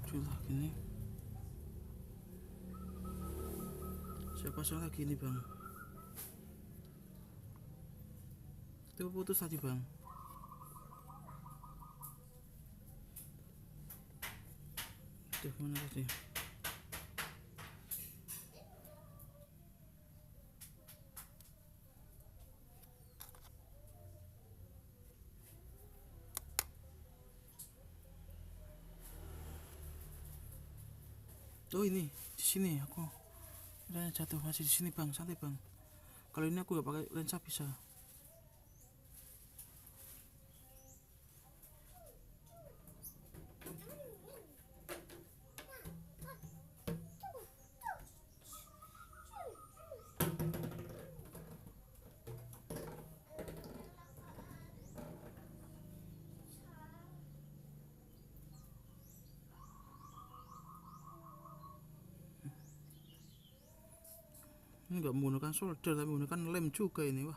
Sudah gini, saya pasang lagi ini bang. Itu putus tadi bang. Tuh mana tadi? Oh ini di sini aku udah jatuh, masih di sini bang, santai bang. Kalau ini aku nggak pakai lensa bisa. Ini nggak menggunakan solder tapi menggunakan lem juga ini. Wah,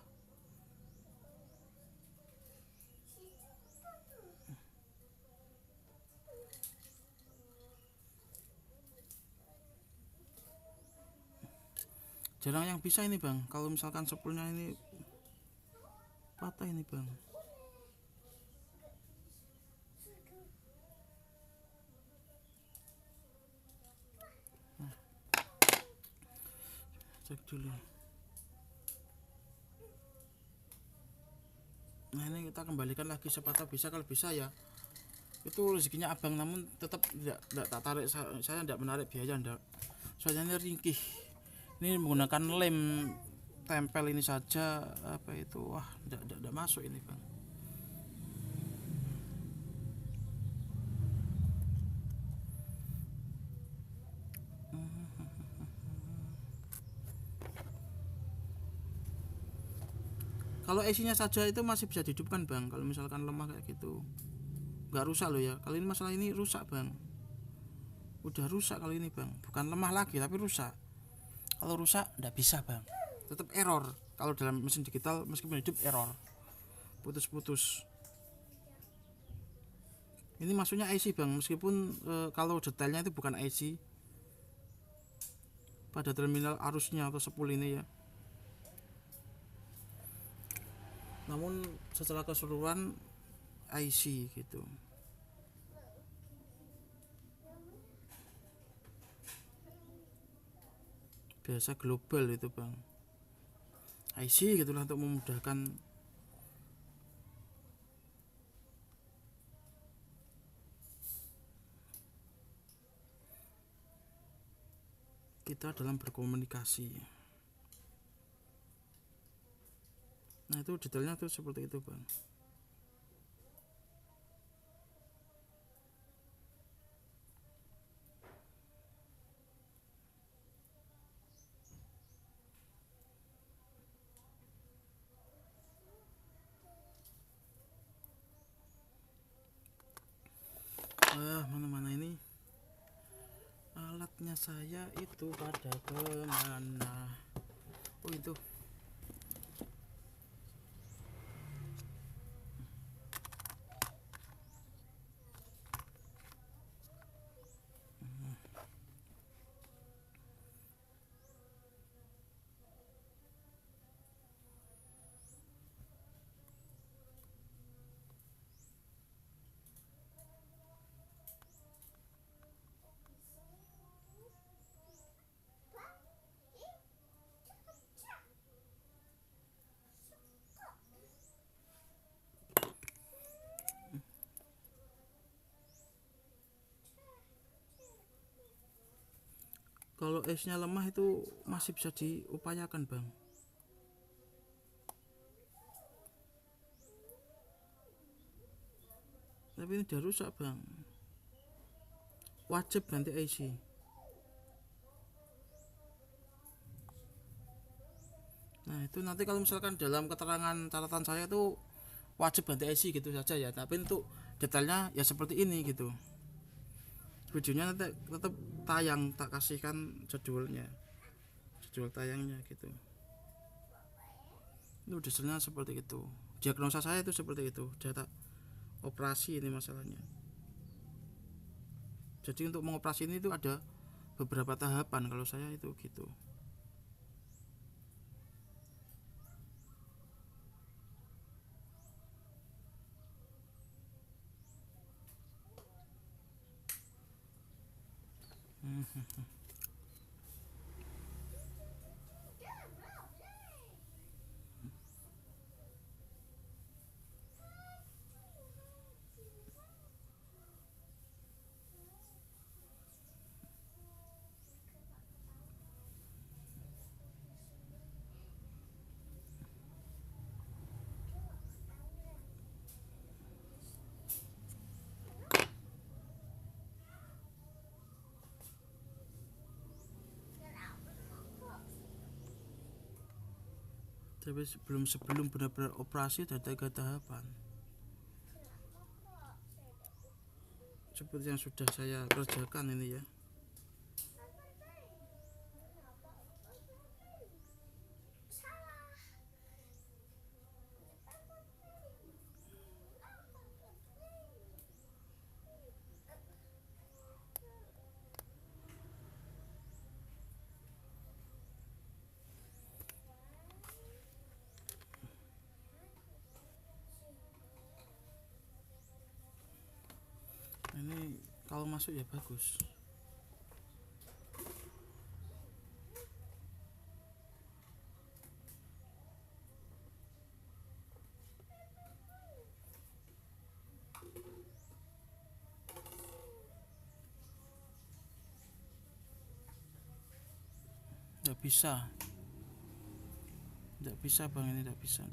jarang yang bisa ini bang. Kalau misalkan spoolnya ini patah ini bang. Cek dulu. Nah ini kita kembalikan lagi sepatah bisa, kalau bisa ya itu rezekinya abang, namun tetap tidak tak tarik, saya tidak menarik biaya ndak. Soalnya ini ringkih, ini menggunakan lem tempel ini saja apa itu, wah tidak masuk ini bang. Kalau AC-nya saja itu masih bisa dihidupkan bang, kalau misalkan lemah kayak gitu nggak rusak loh ya. Kali ini masalah ini rusak bang, udah rusak kali ini bang, bukan lemah lagi tapi rusak. Kalau rusak nggak bisa bang, tetap error. Kalau dalam mesin digital meskipun hidup error, putus-putus. Ini maksudnya IC bang, meskipun kalau detailnya itu bukan IC pada terminal arusnya atau spool ini ya, namun secara keseluruhan IC gitu. Biasa global itu bang, IC gitulah untuk memudahkan kita dalam berkomunikasi. Nah itu detailnya tuh seperti itu bang. Mana-mana ini alatnya saya itu pada kemana? Oh itu. Kalau esnya lemah itu masih bisa diupayakan bang. Tapi ini udah rusak bang, wajib ganti IC. Nah itu nanti kalau misalkan dalam keterangan catatan saya itu wajib ganti IC gitu saja ya, tapi untuk detailnya ya seperti ini gitu. Videonya nanti tetap tayang, tak kasihkan jadwalnya, jadwal tayangnya gitu. Itu desainnya seperti itu, diagnosa saya itu seperti itu, data operasi ini masalahnya. Jadi untuk mengoperasi ini itu ada beberapa tahapan kalau saya itu gitu. Tapi sebelum benar-benar operasi ada 3 tahapan seperti yang sudah saya kerjakan ini ya. kalau masuk ya bagus. Nggak bisa bang, ini nggak bisa.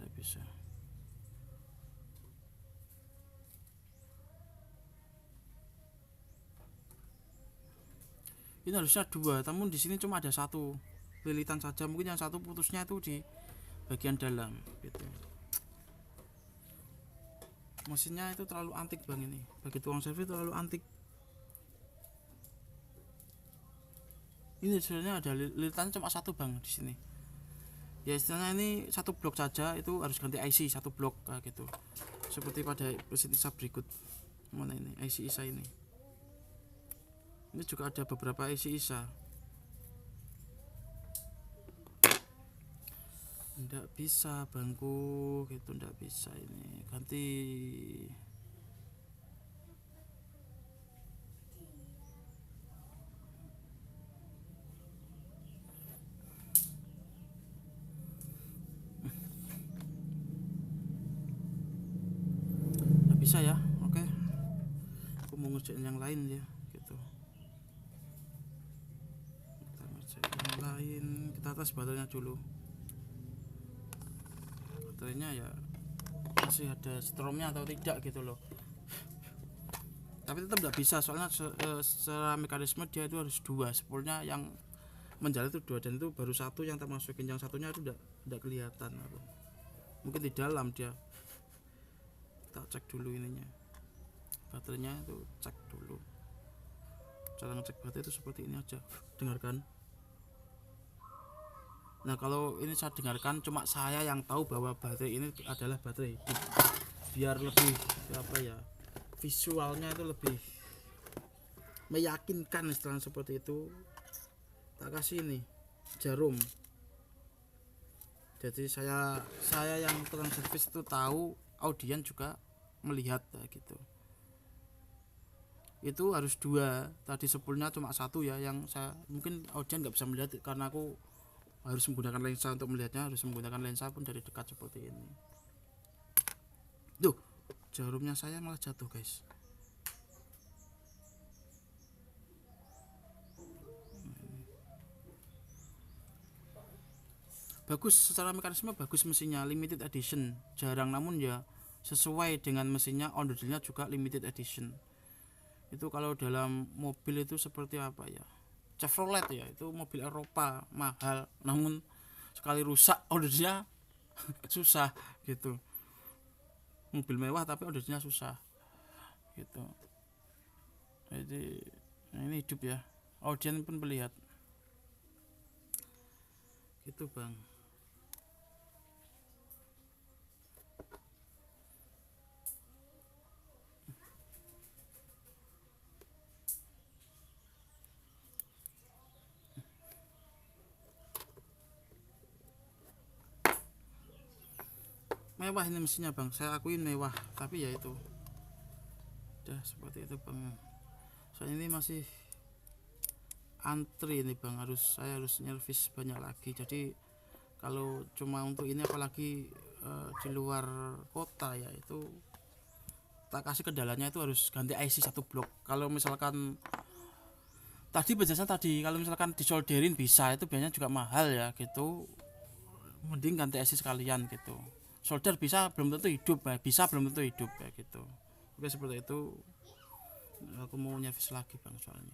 Ini harusnya 2, namun di sini cuma ada 1 lilitan saja. Mungkin yang 1 putusnya itu di bagian dalam gitu. Mesinnya itu terlalu antik bang, ini bagi tukang servis terlalu antik. Ini sebenarnya ada lilitan cuma 1 bang di sini. Ya istilahnya ini 1 blok saja, itu harus ganti IC 1 blok kayak gitu. Seperti pada mesin ISA berikut. Mana ini IC ISA ini? Ini juga ada beberapa IC ISA. Nggak bisa bangku gitu, nggak bisa ini ganti. Bisa ya, oke. Aku mau ngerjain yang lain ya, gitu. Kita ngerjain yang lain, kita tes baterainya dulu. Baterainya ya masih ada stromnya atau tidak gitu loh. Tapi tetap nggak bisa, soalnya secara mekanisme dia itu harus 2, spoolnya yang menjalar itu 2, dan itu baru 1 yang termasukin, yang satunya itu tidak kelihatan. Mungkin di dalam dia. Kita cek dulu ininya, baterainya itu cek dulu. Cara ngecek baterai itu seperti ini aja, dengarkan. Nah kalau ini saya dengarkan, cuma saya yang tahu bahwa baterai ini adalah baterai hidup, biar lebih apa ya, visualnya itu lebih meyakinkan, istilahnya seperti itu. Tak kasih ini jarum, jadi saya yang tukang servis itu tahu, audien juga melihat gitu. Itu harus 2, tadi spoolnya cuma 1 ya, yang saya mungkin audien nggak bisa melihat karena aku harus menggunakan lensa untuk melihatnya, harus menggunakan lensa pun dari dekat seperti ini. Duh, jarumnya saya malah jatuh guys. Bagus, secara mekanisme bagus mesinnya, limited edition, jarang, namun ya sesuai dengan mesinnya. Onderdilnya juga limited edition. Itu kalau dalam mobil itu seperti apa ya, Chevrolet ya, itu mobil Eropa mahal, namun sekali rusak onderdilnya susah gitu. Mobil mewah tapi onderdilnya susah gitu. Jadi ini hidup ya, audien pun melihat gitu bang. Mewah ini mesinnya bang, saya akuin mewah, tapi ya itu udah seperti itu bang. Soalnya ini masih antri ini bang, saya harus nyervis banyak lagi. Jadi kalau cuma untuk ini, apalagi di luar kota ya, itu tak kasih kendalanya itu harus ganti IC 1 blok. Kalau misalkan tadi penjelasan tadi, kalau misalkan disolderin bisa, itu biasanya juga mahal ya gitu, mending ganti IC sekalian gitu. Solder bisa belum tentu hidup ya, bisa belum tentu hidup ya gitu. Oke seperti itu, aku mau nyervis lagi bang soalnya.